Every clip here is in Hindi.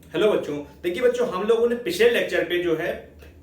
हेलो बच्चों, देखिए बच्चों, हम लोगों ने पिछले लेक्चर पे जो है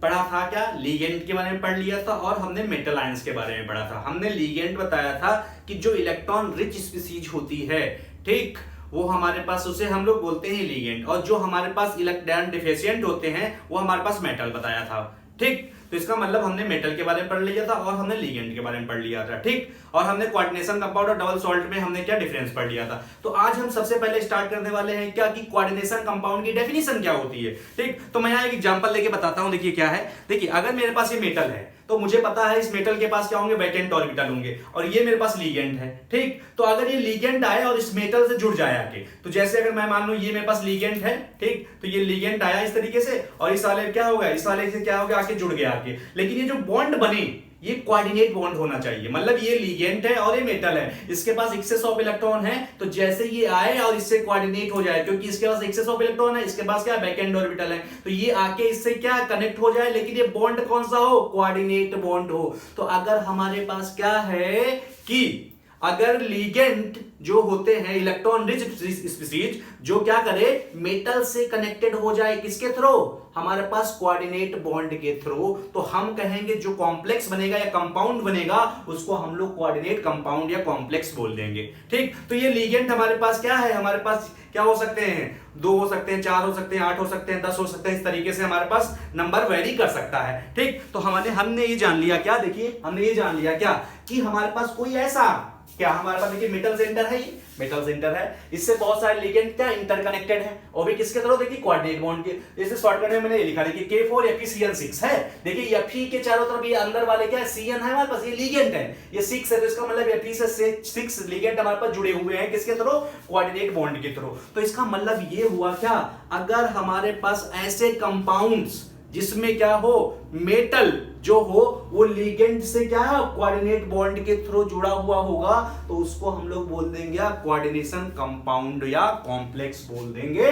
पढ़ा था क्या, लीगेंड के बारे में पढ़ लिया था और हमने मेटल आयंस के बारे में पढ़ा था। हमने लीगेंड बताया था कि जो इलेक्ट्रॉन रिच स्पीसीज होती है, ठीक, वो हमारे पास, उसे हम लोग बोलते हैं लीगेंड, और जो हमारे पास इलेक्ट्रॉन डिफिशिएंट होते हैं वो हमारे पास मेटल बताया था। ठीक, तो इसका मतलब हमने मेटल के बारे में पढ़ लिया था और हमने लीगेंड के बारे में पढ़ लिया था। ठीक, और हमने कोऑर्डिनेशन कंपाउंड और डबल सॉल्ट में हमने क्या डिफरेंस पढ़ लिया था। तो आज हम सबसे पहले स्टार्ट करने वाले हैं क्या कि कोऑर्डिनेशन कंपाउंड की डेफिनेशन क्या होती है। ठीक, तो मैं यहाँ एक एग्जांपल लेके बताता हूँ। देखिए क्या है, देखिए अगर मेरे पास ये मेटल है तो मुझे पता है इस मेटल के पास क्या होंगे, वैकेंट ऑर्बिटल होंगे, और ये मेरे पास लीगेंड है। ठीक, तो अगर ये लीगेंड आए और इस मेटल से जुड़ जाए आके, तो जैसे अगर मैं मान लूं ये मेरे पास लीगेंड है, ठीक, तो ये लीगेंड आया इस तरीके से और इस वाले क्या होगा, इस वाले से क्या होगा, आके जुड़ गया आके। लेकिन ये जो बॉन्ड बने ये कोऑर्डिनेट बॉन्ड होना चाहिए, मतलब ये लीगेंड है और ये मेटल है, इसके पास एक्सेस ऑफ इलेक्ट्रॉन है, तो जैसे ये आए और इससे कोऑर्डिनेट हो जाए, क्योंकि इसके पास एक्सेस ऑफ इलेक्ट्रॉन है, इसके पास क्या बैकएंड ऑर्बिटल है, तो ये आके इससे क्या कनेक्ट हो जाए, लेकिन ये बॉन्ड कौन सा हो, कोऑर्डिनेट बॉन्ड हो। तो अगर हमारे पास क्या है कि अगर लीगेंड जो होते हैं इलेक्ट्रॉन रिच स्पीसीज, जो क्या करे, मेटल से कनेक्टेड हो जाए, किसके थ्रू, हमारे पास कोऑर्डिनेट बॉन्ड के थ्रू, तो हम कहेंगे जो कॉम्प्लेक्स बनेगा या कंपाउंड बनेगा उसको हम लोग कोऑर्डिनेट कंपाउंड या कॉम्प्लेक्स बोल देंगे। ठीक, तो ये लीगेंड हमारे पास क्या है, हमारे पास क्या हो सकते हैं, 2 हो सकते हैं, 4 हो सकते हैं, 8 हो सकते हैं, 10 हो सकते हैं, इस तरीके से हमारे पास नंबर वेरी कर सकता है। ठीक, तो हमने ये जान लिया क्या, देखिए हमने ये जान लिया क्या कि हमारे पास कोई ऐसा क्या, हमारे पास देखिए मेटल सेंटर है, ये मेटल सेंटर है, इससे बहुत सारे लिगेंड क्या इंटरकनेक्टेड है, और भी किसके थ्रू, देखिए कोऑर्डिनेट बॉन्ड के। जैसे शॉर्टकट में मैंने ये लिखा, देखिए K4FeCN6 है, देखिए Fe के चारों तरफ ये अंदर वाले क्या है, Cn है हमारे पास, ये लिगेंड है, ये 6 है, तो इसका मतलब Fe से 6 लिगेंड हमारे पास जुड़े हुए हैं, किसके थ्रू, कोऑर्डिनेट बॉन्ड के थ्रू। तो इसका मतलब ये हुआ क्या, अगर हमारे पास ऐसे कंपाउंड्स जिसमें क्या हो, मेटल जो हो वो लिगेंड से क्या है, कोऑर्डिनेट बॉन्ड के थ्रू जुड़ा हुआ होगा, तो उसको हम लोग बोल देंगे कोऑर्डिनेशन कंपाउंड या कॉम्प्लेक्स बोल देंगे।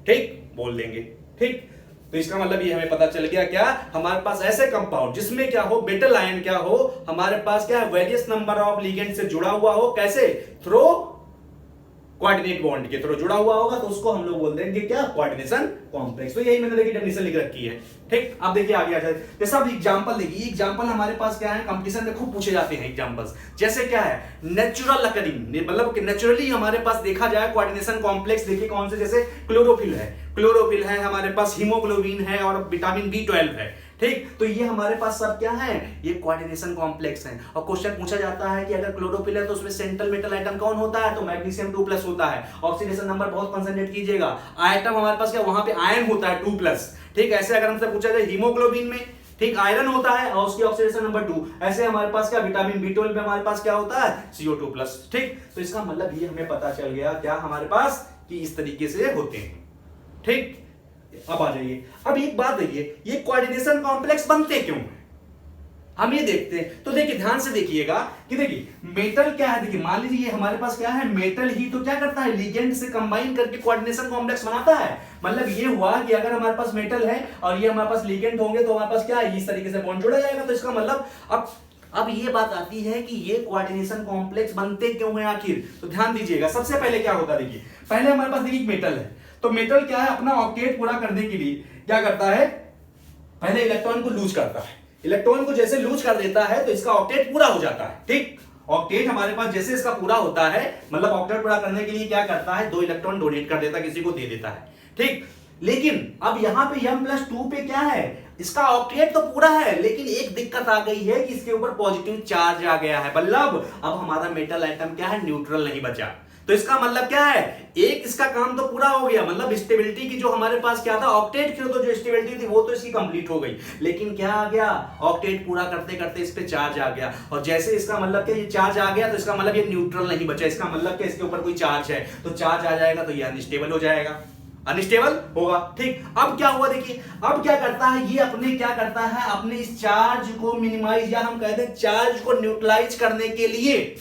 ठीक, बोल देंगे। ठीक, तो इसका मतलब ये हमें पता चल गया क्या, हमारे पास ऐसे कंपाउंड जिसमें क्या हो, मेटल आयन क्या हो, हमारे पास क्या है, वेरियस नंबर ऑफ लिगेंड से जुड़ा हुआ हो, कैसे, थ्रू कोऑर्डिनेट बॉन्ड के थ्रू जुड़ा हुआ होगा, तो उसको हम लोग बोल देंगे क्या, कोऑर्डिनेशन कॉम्प्लेक्स। तो यही मैंने देखिए डेफिनेशन लिख रखी है। ठीक, अब देखिए आगे आ जाए, जैसे अब एग्जांपल देखिए, एग्जांपल हमारे पास क्या है, कंपटीशन में खूब पूछे जाते हैं एग्जांपल्स। जैसे क्या है, नेचुरल अकरिंग, मतलब कि नेचुरली हमारे पास देखा जाए कोऑर्डिनेशन कॉम्प्लेक्स, देखिए कौन से, जैसे क्लोरोफिल है हमारे पास, हीमोग्लोबिन है और विटामिन B12 है। ठीक, तो ये हमारे पास सब क्या है, ये कोऑर्डिनेशन कॉम्प्लेक्स है। और क्वेश्चन पूछा जाता है कि अगर क्लोरोफिल है तो उसमें सेंट्रल मेटल आइटम कौन होता है, तो मैग्नीशियम 2+ होता है। ऑक्सीडेशन नंबर बहुत कंसंट्रेट कीजिएगा, आइटम हमारे पास क्या, वहां पे आयन होता है 2+। ठीक, ऐसे अगर हमसे पूछा जाए हीमोग्लोबिन में, ठीक, आयरन होता है और उसकी ऑक्सीडेशन नंबर 2, ऐसे हमारे पास क्या, विटामिन B12 में हमारे पास क्या होता है, CO2+। ठीक, तो इसका मतलब ये हमें पता चल गया क्या, हमारे पास कि इस तरीके से होते हैं। ठीक, अब आ जाइए, अब एक बात देखिए, ये कोऑर्डिनेशन कॉम्प्लेक्स बनते क्यों हैं, हम ये देखते हैं। तो देखिए ध्यान से देखिएगा कि देखिए मेटल क्या है, देखिए मान लीजिए ये हमारे पास क्या है, मेटल ही तो क्या करता है, लिगेंड से कंबाइन करके कोऑर्डिनेशन कॉम्प्लेक्स बनाता है। मतलब ये हुआ कि अगर हमारे पास मेटल है और ये हमारे पास लिगेंड होंगे तो हमारे पास क्या है, इस तरीके से बॉन्ड जुड़ा जाएगा। तो इसका मतलब अब ये बात आती है कि ये कोऑर्डिनेशन कॉम्प्लेक्स बनते क्यों हैं आखिर। तो ध्यान दीजिएगा, सबसे पहले क्या होता है, देखिए पहले हमारे पास देखिए मेटल है, तो मेटल क्या है, अपना ऑक्टेट पूरा करने के लिए क्या करता है, पहले इलेक्ट्रॉन को लूज करता है। इलेक्ट्रॉन को जैसे लूज कर देता है तो इसका ऑक्टेट पूरा हो जाता है। ठीक, ऑक्टेट हमारे पास जैसे इसका पूरा होता है, मतलब ऑक्टेट पूरा करने के लिए क्या करता है, 2 इलेक्ट्रॉन डोनेट कर देता है, किसी को दे देता है। ठीक, लेकिन अब यहां पे m+2 पे क्या है, इसका ऑक्टेट तो पूरा है, लेकिन एक दिक्कत आ गई है कि इसके ऊपर पॉजिटिव चार्ज आ गया है, मतलब अब हमारा मेटल आइटम क्या है, न्यूट्रल नहीं बचा। तो इसका मतलब क्या है, एक इसका काम तो पूरा हो गया, मतलब स्टेबिलिटी की जो हमारे पास क्या था, ऑक्टेट की तो जो स्टेबिलिटी थी वो तो इसकी कंप्लीट हो गई, लेकिन क्या आ गया, ऑक्टेट पूरा करते करते इस पे चार्ज आ गया, और जैसे इसका मतलब क्या, ये चार्ज आ गया तो इसका मतलब ये न्यूट्रल नहीं बचा, इसका मतलब क्या, इसके ऊपर कोई चार्ज है, तो चार्ज आ जाएगा तो ये अनस्टेबल हो जाएगा, अनस्टेबल होगा। ठीक, अब क्या हुआ, देखिए अब क्या करता है, ये अपने क्या करता है, अपने इस चार्ज को मिनिमाइज या हम कहते हैं चार्ज को न्यूट्रलाइज करने के लिए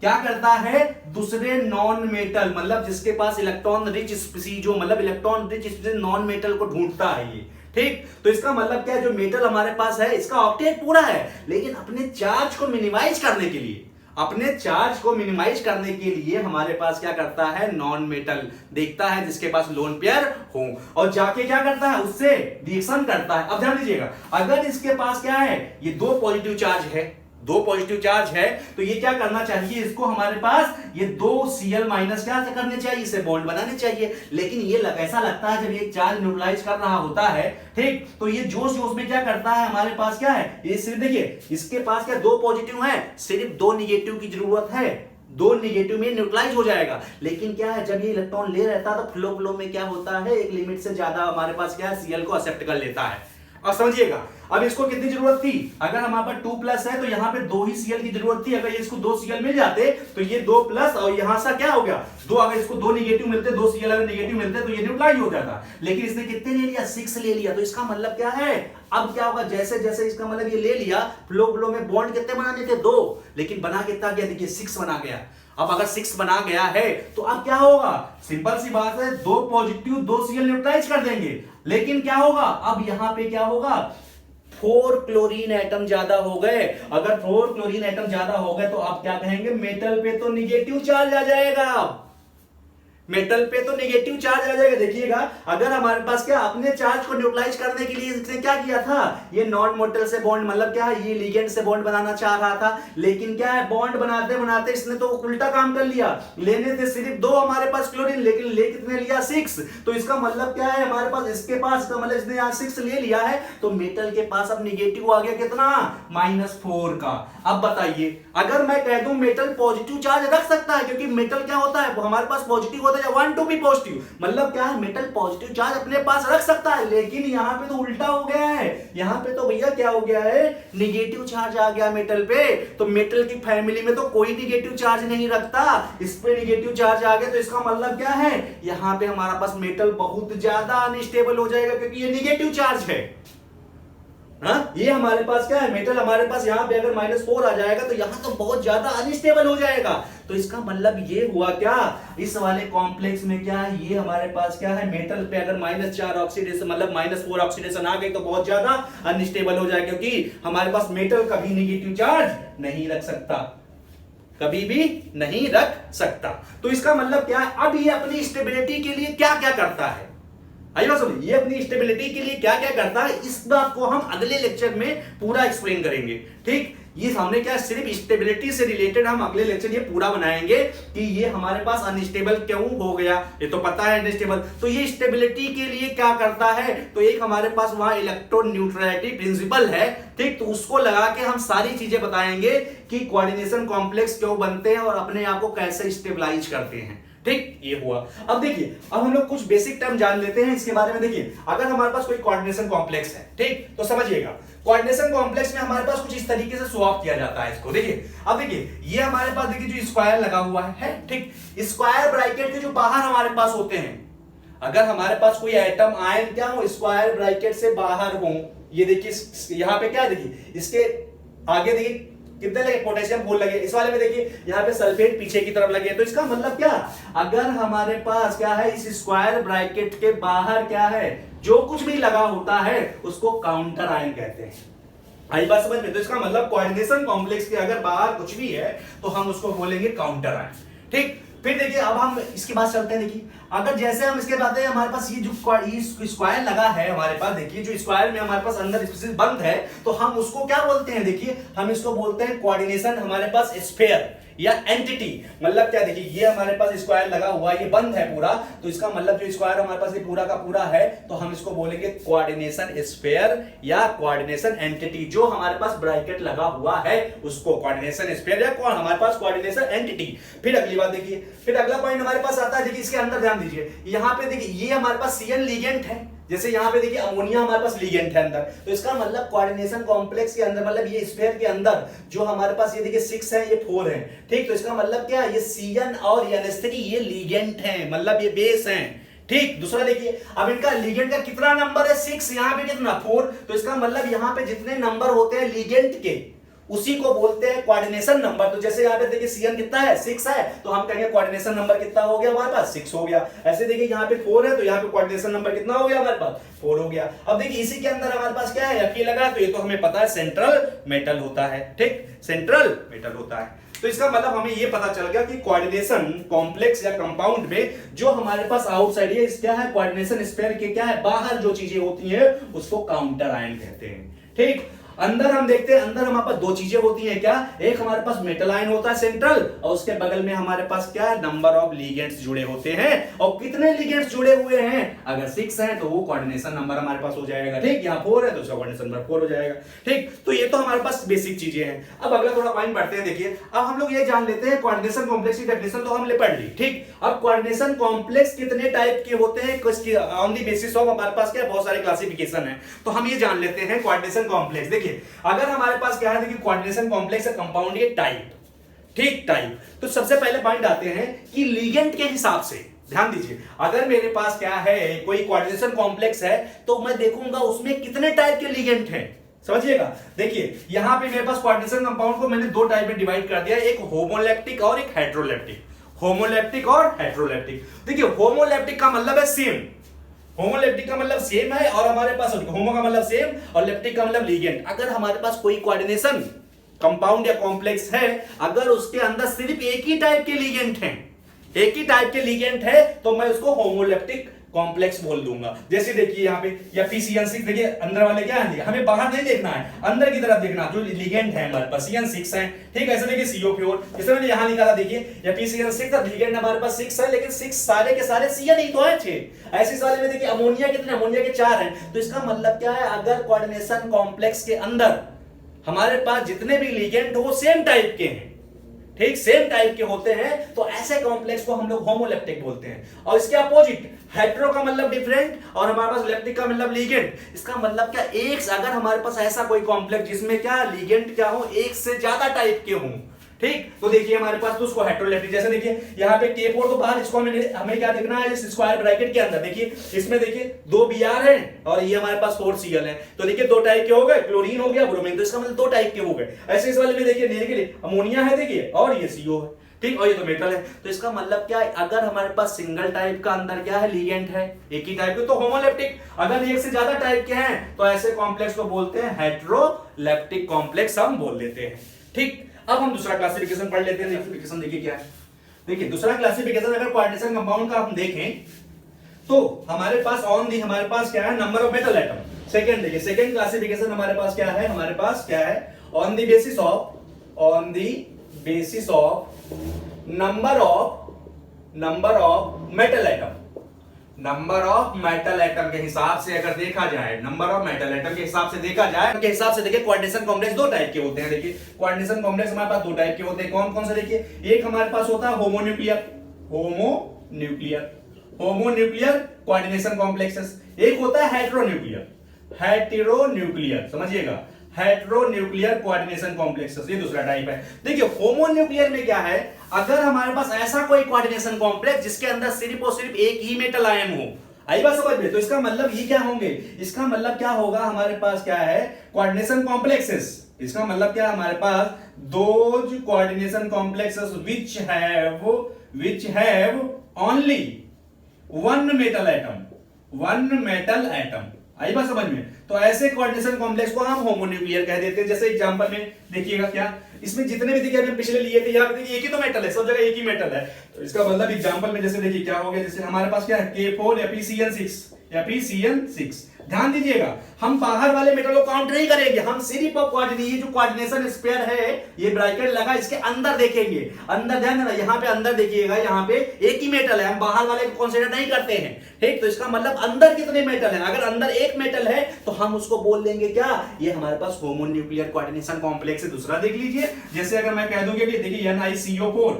क्या करता है, दूसरे नॉन मेटल, मतलब जिसके पास इलेक्ट्रॉन रिच स्पीसीज हो, मतलब electron rich species non metal को ढूंढता है ये। ठीक, तो इसका मतलब क्या है, जो मेटल हमारे पास है इसका ऑक्टेट पूरा है, लेकिन अपने चार्ज को मिनिमाइज करने के लिए अपने चार्ज को मिनिमाइज करने के लिए हमारे पास क्या करता है, नॉन मेटल देखता है जिसके पास लोन पेयर हो और जाके क्या करता है, उससे रिएक्शन करता है। अब ध्यान दीजिएगा, अगर इसके पास क्या है, ये दो पॉजिटिव चार्ज है, दो पॉजिटिव चार्ज है, तो ये क्या करना चाहिए, इसको हमारे पास ये दो Cl माइनस क्या करने चाहिए, इसे बॉन्ड बनाने चाहिए। लेकिन ये ऐसा लगता है जब ये चार्ज न्यूट्रलाइज कर रहा होता है, ठीक, तो ये जोश जोश में क्या करता है, हमारे पास क्या है, ये सिर्फ देखिए इसके पास क्या दो पॉजिटिव है, सिर्फ दो निगेटिव की जरूरत है, दो निगेटिव में न्यूट्रलाइज हो जाएगा। लेकिन क्या है, जब ये इलेक्ट्रॉन ले रहता है तो फ्लो में क्या होता है, एक लिमिट से ज्यादा हमारे पास क्या है, Cl को एक्सेप्ट कर लेता है। अब समझिएगा, अब इसको कितनी जरूरत थी, अगर हमारे पास 2 प्लस है तो यहां पे दो ही Cl की जरूरत थी। अगर ये इसको दो Cl मिल जाते तो ये 2 प्लस और यहां से क्या हो गया दो, अगर इसको दो निगेटिव मिलते, दो Cl अगर निगेटिव मिलते तो ये न्यूट्रलाइज हो जाता। लेकिन इसने कितने ले लिया, 6 ले लिया। तो इसका मतलब क्या है, अब क्या होगा, जैसे जैसे इसका मतलब ये ले लिया, फ्लो में बॉन्ड कितने बनाने थे, 2, लेकिन बना कितना गया, देखिए 6 बना गया। अब अगर 6 बना गया है तो अब क्या होगा, सिंपल सी बात है, दो पॉजिटिव दो Cl न्यूट्रलाइज कर देंगे। लेकिन क्या होगा, अब यहां पे क्या होगा, 4 क्लोरीन एटम ज्यादा हो गए। अगर 4 क्लोरीन एटम ज्यादा हो गए तो आप क्या कहेंगे, मेटल पे तो निगेटिव चार्ज आ जाएगा, मेटल पे तो निगेटिव चार्ज आ जाएगा। देखिएगा, अगर हमारे पास क्या अपने चार्ज को न्यूट्रलाइज करने के लिए इसने क्या किया था, ये नॉन मेटल से बॉन्ड, मतलब क्या है, ये लिगेंड से बॉन्ड बनाना चाह रहा था। लेकिन क्या है, बॉन्ड बनाते बनाते इसने तो उल्टा काम कर लिया, लेने थे सिर्फ 2 हमारे पास क्लोरीन, लेकिन ले कितने लिया, 6। तो इसका मतलब क्या है, हमारे पास इसके पास, इसका मतलब इसने यहां 6 ले लिया है, तो मेटल के पास अब निगेटिव आ गया कितना, -4 का। अब बताइए, अगर मैं कह दूं मेटल पॉजिटिव चार्ज रख सकता है, क्योंकि मेटल क्या होता है, हमारे पास पॉजिटिव होता है, want to be positive, मतलब क्या है, मेटल पॉजिटिव चार्ज अपने पास रख सकता है। लेकिन यहां पे तो उल्टा हो गया है, यहां पे तो भैया क्या हो गया है, निगेटिव चार्ज आ गया मेटल पे। तो मेटल की फैमिली में तो कोई निगेटिव चार्ज नहीं रखता, इस पे निगेटिव चार्ज आ गया, तो इसका मतलब क्या है, यहां पे हमारा पास मेटल बहुत ज्यादा अनस्टेबल हो जाएगा, क्योंकि ये निगेटिव चार्ज है। हाँ, ये हमारे पास क्या है, मेटल हमारे पास यहाँ पे अगर -4 आ जाएगा तो यहाँ तो बहुत ज्यादा अनस्टेबल हो जाएगा। तो इसका मतलब ये हुआ क्या, इस वाले कॉम्प्लेक्स में क्या है, ये हमारे पास क्या है, मेटल पे अगर -4 ऑक्सीडेशन मतलब -4 ऑक्सीडेशन आ गई तो बहुत ज्यादा अनस्टेबल हो जाएगा, क्योंकि हमारे पास मेटल कभी निगेटिव चार्ज नहीं रख सकता, कभी भी नहीं रख सकता। तो इसका मतलब क्या है, अब ये अपनी स्टेबिलिटी के लिए क्या क्या करता है, आइए सुनिए, ये अपनी स्टेबिलिटी के लिए क्या क्या करता है, इस बात को हम अगले लेक्चर में पूरा एक्सप्लेन करेंगे। ठीक, ये सामने क्या सिर्फ स्टेबिलिटी से रिलेटेड हम अगले लेक्चर ये पूरा बनाएंगे कि ये हमारे पास अनस्टेबल क्यों हो गया, ये तो पता है अनस्टेबल, तो ये स्टेबिलिटी के लिए क्या करता है, तो एक हमारे पास वहां इलेक्ट्रॉन न्यूट्रलिटी प्रिंसिपल है, ठीक, तो उसको लगा के हम सारी चीजें बताएंगे कि कोऑर्डिनेशन कॉम्प्लेक्स क्यों बनते हैं और अपने आप को कैसे स्टेबलाइज करते हैं। ठीक, ये हुआ। अब देखिए, अब हम लोग कुछ बेसिक टर्म जान लेते हैं इसके बारे में। देखिए, अगर हमारे पास कोई कोऑर्डिनेशन कॉम्प्लेक्स है, ठीक, तो समझिएगा, कोऑर्डिनेशन कॉम्प्लेक्स में हमारे पास कुछ इस तरीके से शो ऑफ किया जाता है इसको। देखिए, अब देखिए, ये हमारे पास देखिए जो स्क्वायर लगा हुआ है, ठीक, स्क्वायर ब्रैकेट के जो बाहर हमारे पास होते हैं, अगर हमारे पास कोई एटम आयन क्या हो, स्क्वायर ब्रैकेट से बाहर हो, ये देखिए यहाँ पे क्या, देखिए इसके आगे देखिए कितने लगे, पोटेशियम फूल लगे, इस वाले में देखिए यहाँ पे सल्फेट पीछे की तरफ लगे। तो इसका मतलब क्या, अगर हमारे पास क्या है, इस स्क्वायर ब्रैकेट के बाहर क्या है, जो कुछ भी लगा होता है उसको काउंटर आयन कहते हैं। आई बात समझ में? तो इसका मतलब कोऑर्डिनेशन कॉम्प्लेक्स के अगर बाहर कुछ भी है तो हम उसको बोलेंगे काउंटर आयन। ठीक, फिर देखिए, अब हम इसके बाद चलते हैं। देखिए, अगर जैसे हम इसके बाद हमारे पास ये जो स्क्वायर लगा है हमारे पास, देखिए जो स्क्वायर में हमारे पास अंदर स्पेस बंद है, तो हम उसको क्या बोलते हैं, देखिए हम इसको बोलते हैं कोऑर्डिनेशन हमारे पास स्फीयर या एंटिटी। मतलब क्या, देखिए ये हमारे पास स्क्वायर लगा हुआ है, ये बंद है पूरा, तो इसका मतलब जो स्क्वायर हमारे पास ये पूरा का पूरा है, तो हम इसको बोलेंगे कोऑर्डिनेशन स्फीयर या कोऑर्डिनेशन एंटिटी। जो हमारे पास ब्रैकेट लगा हुआ है उसको कोऑर्डिनेशन स्फीयर या हमारे पास कोऑर्डिनेशन एंटिटी। फिर अगली बात देखिए, फिर अगला पॉइंट हमारे पास आता है, देखिए इसके अंदर ध्यान दीजिए, यहाँ पे देखिए ये हमारे पास Cn लिगेंड है, जैसे यहाँ पे देखिए अमोनिया हमारे पास लिगेंड है अंदर, तो इसका मतलब कोऑर्डिनेशन कॉम्प्लेक्स के अंदर, मतलब ये स्फीयर के अंदर जो हमारे पास ये देखिए 6 है, ये 4 है, ठीक, तो इसका मतलब क्या है, ये Cn और NH3 ये लिगेंड है, मतलब ये बेस है। ठीक, दूसरा देखिए, अब इनका लिगेंड का कितना नंबर है, 6, यहाँ पे कितना 4, तो इसका मतलब यहाँ पे जितने नंबर होते हैं लिगेंड के उसी को बोलते हैं कोऑर्डिनेशन नंबर। तो जैसे यहाँ पे देखिए Cn कितना है, 6 है, तो हम कहेंगे कोऑर्डिनेशन नंबर कितना हो गया हमारे पास, 6 हो गया। ऐसे देखिए यहाँ पे 4 है, तो यहाँ पे कोऑर्डिनेशन नंबर कितना हो गया हमारे पास, 4 हो गया। अब देखिए इसी के अंदर हमारे पास क्या है, Fe लगा, तो ये तो हमें पता है सेंट्रल मेटल होता है। ठीक, सेंट्रल मेटल होता है। तो इसका मतलब हमें ये पता चल गया कि कोऑर्डिनेशन कॉम्प्लेक्स या कंपाउंड में जो हमारे पास आउटसाइड है क्या है, कोऑर्डिनेशन स्फीयर के क्या है, बाहर जो चीजें होती हैं उसको काउंटर आयन कहते हैं। ठीक, अंदर हम देखते हैं, अंदर हमारे पास दो चीजें होती हैं क्या, एक हमारे पास मेटल आयन होता है सेंट्रल, और उसके बगल में हमारे पास क्या है, नंबर ऑफ लिगेंड्स जुड़े होते हैं। और कितने लिगेंड्स जुड़े हुए हैं, अगर 6 हैं तो वो कोऑर्डिनेशन नंबर हमारे पास हो जाएगा। ठीक, यहाँ 4 है तो उसका कोऑर्डिनेशन नंबर 4 हो जाएगा। ठीक, तो ये तो हमारे पास बेसिक चीजें हैं। अब अगला थोड़ा पॉइंट पढ़ते हैं। देखिए अब हम लोग ये जान लेते हैं कोऑर्डिनेशन कॉम्प्लेक्स की डेफिनेशन तो हमने पढ़ ली। ठीक, अब कोऑर्डिनेशन कॉम्प्लेक्स कितने टाइप के होते हैं, ऑन द बेसिस ऑफ हमारे पास क्या बहुत सारे क्लासिफिकेशन है, तो हम ये जान लेते हैं कोऑर्डिनेशन कॉम्प्लेक्स। देखिए अगर हमारे पास क्या है, देखिए कोऑर्डिनेशन कॉम्प्लेक्स है कंपाउंड ये टाइप। ठीक, टाइप तो सबसे पहले पॉइंट आते हैं कि लिगेंड के हिसाब से ध्यान दीजिए, अगर मेरे पास क्या है कोई कोऑर्डिनेशन कॉम्प्लेक्स है तो मैं देखूंगा उसमें कितने टाइप के लिगेंड हैं। समझिएगा, देखिए यहां पे मेरे पास कोऑर्डिनेशन कंपाउंड को मैंने दो टाइप में डिवाइड कर दिया, एक होमोलैप्टिक और एक हेटेरोलैप्टिक। होमोलैप्टिक और हेटेरोलैप्टिक। देखिए होमोलैप्टिक का मतलब है सेम, होमोलैप्टिक का मतलब सेम है, और हमारे पास होमो का मतलब सेम और लैप्टिक का मतलब लिगेंड। अगर हमारे पास कोई कोऑर्डिनेशन कंपाउंड या कॉम्प्लेक्स है, अगर उसके अंदर सिर्फ एक ही टाइप के लिगेंड हैं, एक ही टाइप के लिगेंड है, तो मैं उसको होमोलैप्टिक कॉम्प्लेक्स बोल दूंगा। जैसे देखिए यहाँ पे या PCN6, देखिए अंदर वाले क्या है, हमें बाहर नहीं देखना है, अंदर की तरफ देखना, जो लिगेंड है हमारे पास CN6 है। ठीक, ऐसे देखिए CO4, जैसे मैंने यहाँ निकाला, देखिए या PCN6 का लिगेंड हमारे पास 6 है, लेकिन 6 सारे के सारे CN ही तो है 6। ऐसे वाले में देखिए अमोनिया कितने, अमोनिया के 4 हैं। तो इसका मतलब क्या है, अगर कोऑर्डिनेशन कॉम्प्लेक्स के अंदर हमारे पास जितने भी लिगेंड हो सेम टाइप के हैं, ठीक सेम टाइप के होते हैं, तो ऐसे कॉम्प्लेक्स को हम लोग होमोलैप्टिक बोलते हैं। और इसके अपोजिट हेटेरो का मतलब डिफरेंट और हमारे पास लैप्टिक का मतलब लिगेंड। इसका मतलब क्या, एक अगर हमारे पास ऐसा कोई कॉम्प्लेक्स जिसमें क्या लिगेंड क्या हो, एक से ज्यादा टाइप के हों, ठीक, तो देखिए हमारे पास तो उसको हेटेरोलैप्टिक। जैसे देखिए यहाँ पे K4 तो बाहर, इसको हमें क्या देखना है, इस स्क्वायर ब्रैकेट के अंदर देखिए, इसमें देखिए 2 Br है और ये हमारे पास 4 Cl है, तो देखिए 2 टाइप के हो गए, क्लोरीन हो गया, ब्रोमीन, तो इसका मतलब 2 टाइप के हो गए। ऐसे इस वाले में देखिए लेने के लिए अमोनिया है देखिए, और ये CO है, ठीक, और ये तो मेटल है। तो इसका मतलब क्या है, अगर हमारे पास सिंगल टाइप का अंदर क्या है लिगेंड है, एक ही टाइप के, तो होमोलैप्टिक। अगर एक से ज्यादा टाइप के हैं तो ऐसे कॉम्प्लेक्स को बोलते हैं हेटेरोलैप्टिक कॉम्प्लेक्स हम बोल देते हैं। ठीक, अब हम दूसरा क्लासिफिकेशन पढ़ लेते हैं। क्लासिफिकेशन देखिए क्या है, देखिए दूसरा क्लासिफिकेशन अगर कोऑर्डिनेशन कंपाउंड का हम देखें तो हमारे पास हमारे पास क्या है, number of metal atom. Second देखिए, सेकंड क्लासिफिकेशन हमारे पास क्या है, हमारे पास क्या है, on the basis of number of metal atom. Number of metal atom के हिसाब से अगर देखा जाए, नंबर ऑफ मेटल एटम के हिसाब से देखा जाए, के हिसाब से देखिए कोऑर्डिनेशन कॉम्प्लेक्स 2 टाइप के होते हैं। देखिए कोऑर्डिनेशन कॉम्प्लेक्स हमारे पास 2 टाइप के होते हैं, कौन कौन से, देखिए एक हमारे पास होता है होमोन्यूक्लियर कोऑर्डिनेशन कॉम्प्लेक्सेस, एक होता है हेटेरोन्यूक्लियर, समझिएगा, हेटेरोन्यूक्लियर कोऑर्डिनेशन कॉम्प्लेक्सेस, ये दूसरा टाइप है। देखिए होमोन्यूक्लियर में क्या है, अगर हमारे पास ऐसा कोई कोऑर्डिनेशन कॉम्प्लेक्स जिसके अंदर सिर्फ और सिर्फ एक ही मेटल आयन हो, आई बात समझ में, तो इसका मतलब ये क्या होंगे, इसका मतलब क्या होगा, हमारे पास क्या है कोऑर्डिनेशन कॉम्प्लेक्सेस, इसका मतलब क्या, हमारे पास those coordination complexes which have only one metal atom, आई बात समझ में। तो ऐसे कोऑर्डिनेशन कॉम्प्लेक्स को हम होमोन्यूक्लियर कह देते हैं। जैसे एग्जांपल में देखिएगा क्या, इसमें जितने भी देखिए हमने पिछले लिए थे, यहाँ पे देखिए एक ही तो मेटल है, सब जगह एक ही मेटल है, तो इसका मतलब एग्जांपल में जैसे देखिए क्या हो गया, जैसे हमारे पास क्या है K4 या PCN6, ध्यान दीजिएगा, हम बाहर वाले मेटल को काउंट नहीं करेंगे, हम सिर्फ ये जो कोऑर्डिनेशन स्फीयर है, ये ब्रैकेट लगा, इसके अंदर देखेंगे, अंदर ध्यान देना, यहाँ पे अंदर देखिएगा, यहाँ पे एक ही मेटल है, हम बाहर वाले को कंसीडर नहीं करते हैं। ठीक, तो इसका मतलब अंदर कितने मेटल हैं, अगर अंदर एक मेटल है तो हम उसको बोल देंगे क्या, ये हमारे पास होमोन्यूक्लियर कोऑर्डिनेशन कॉम्प्लेक्स है। दूसरा देख लीजिए, जैसे अगर मैं कह दूंगा कि देखिए NiCO4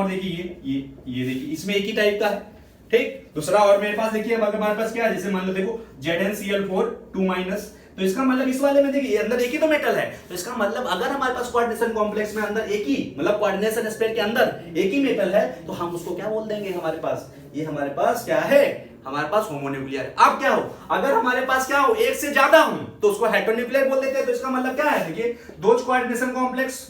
देखिए ये देखिए इसमें एक ही टाइप का है। ठीक, दूसरा और मेरे पास देखिए हमारे पास क्या है, जैसे मान लो देखो ZnCl4 2-, तो इसका मतलब इस वाले में देखिए अंदर एक ही तो मेटल है, तो इसका मतलब अगर हमारे पास कोऑर्डिनेशन कॉम्प्लेक्स में अंदर एक ही, मतलब कोऑर्डिनेशन स्फीयर के अंदर एक ही मेटल है, तो हम उसको क्या बोल देंगे, हमारे पास ये हमारे पास क्या है, हमारे पास होमोन्यूक्लियर। अब क्या हो, अगर हमारे पास क्या हो, एक से ज्यादा हो तो उसको हेटेरोन्यूक्लियर बोल देते हैं। तो इसका मतलब क्या है, देखिए those coordination complex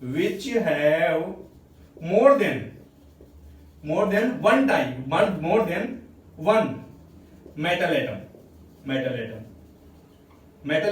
which have more than one metal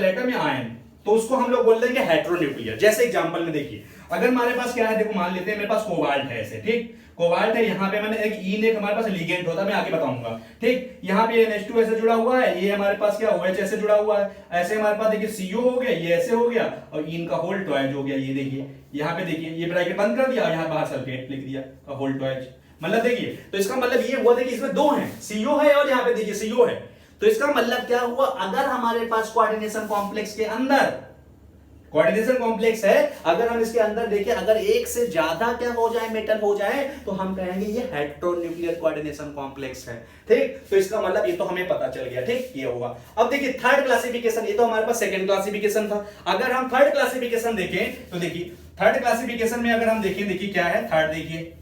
atom या आयन, तो उसको हम लोग बोल देंगे हेटेरोन्यूक्लियर। जैसे एग्जांपल में देखिए, अगर हमारे पास क्या है, देखो मान लेते हैं मेरे पास कोबाल्ट है ऐसे, ठीक, कोबाल्ट है, यहाँ पे मैंने एक ईन, एक हमारे पास लिगेंड होता है, मैं आगे बताऊंगा, ठीक, यहाँ पे NH2 ऐसे जुड़ा हुआ है, ये हमारे पास क्या OH ऐसे जुड़ा हुआ है, ऐसे हमारे पास देखिए CO हो गया, ये ऐसे हो गया, और ईन का होल टॉयज हो गया, ये देखिए यहाँ पे देखिए, ये ब्रैकेट बंद कर दिया, यहाँ बाहर सल्फेट लिख दिया का होल टॉयज, मतलब देखिए, तो इसका मतलब ये हुआ, देखिए इसमें दो हैं, CO है और यहाँ पे देखिए CO है, तो इसका मतलब क्या हुआ, अगर हमारे पास कोऑर्डिनेशन कॉम्प्लेक्स के अंदर कोऑर्डिनेशन कॉम्प्लेक्स है, अगर हम इसके अंदर देखें, अगर एक से ज्यादा क्या हो जाए, मेटल हो जाए, तो हम कहेंगे ये हेटेरोन्यूक्लियर कोऑर्डिनेशन कॉम्प्लेक्स है, ठीक, तो इसका मतलब ये तो हमें पता चल गया, ठीक, ये होगा। अब देखिए थर्ड क्लासिफिकेशन, ये तो हमारे पास सेकंड क्लासिफिकेशन था, अगर हम थर्ड क्लासिफिकेशन देखें तो देखिए थर्ड क्लासिफिकेशन में अगर हम देखें, देखिए क्या है थर्ड, देखिए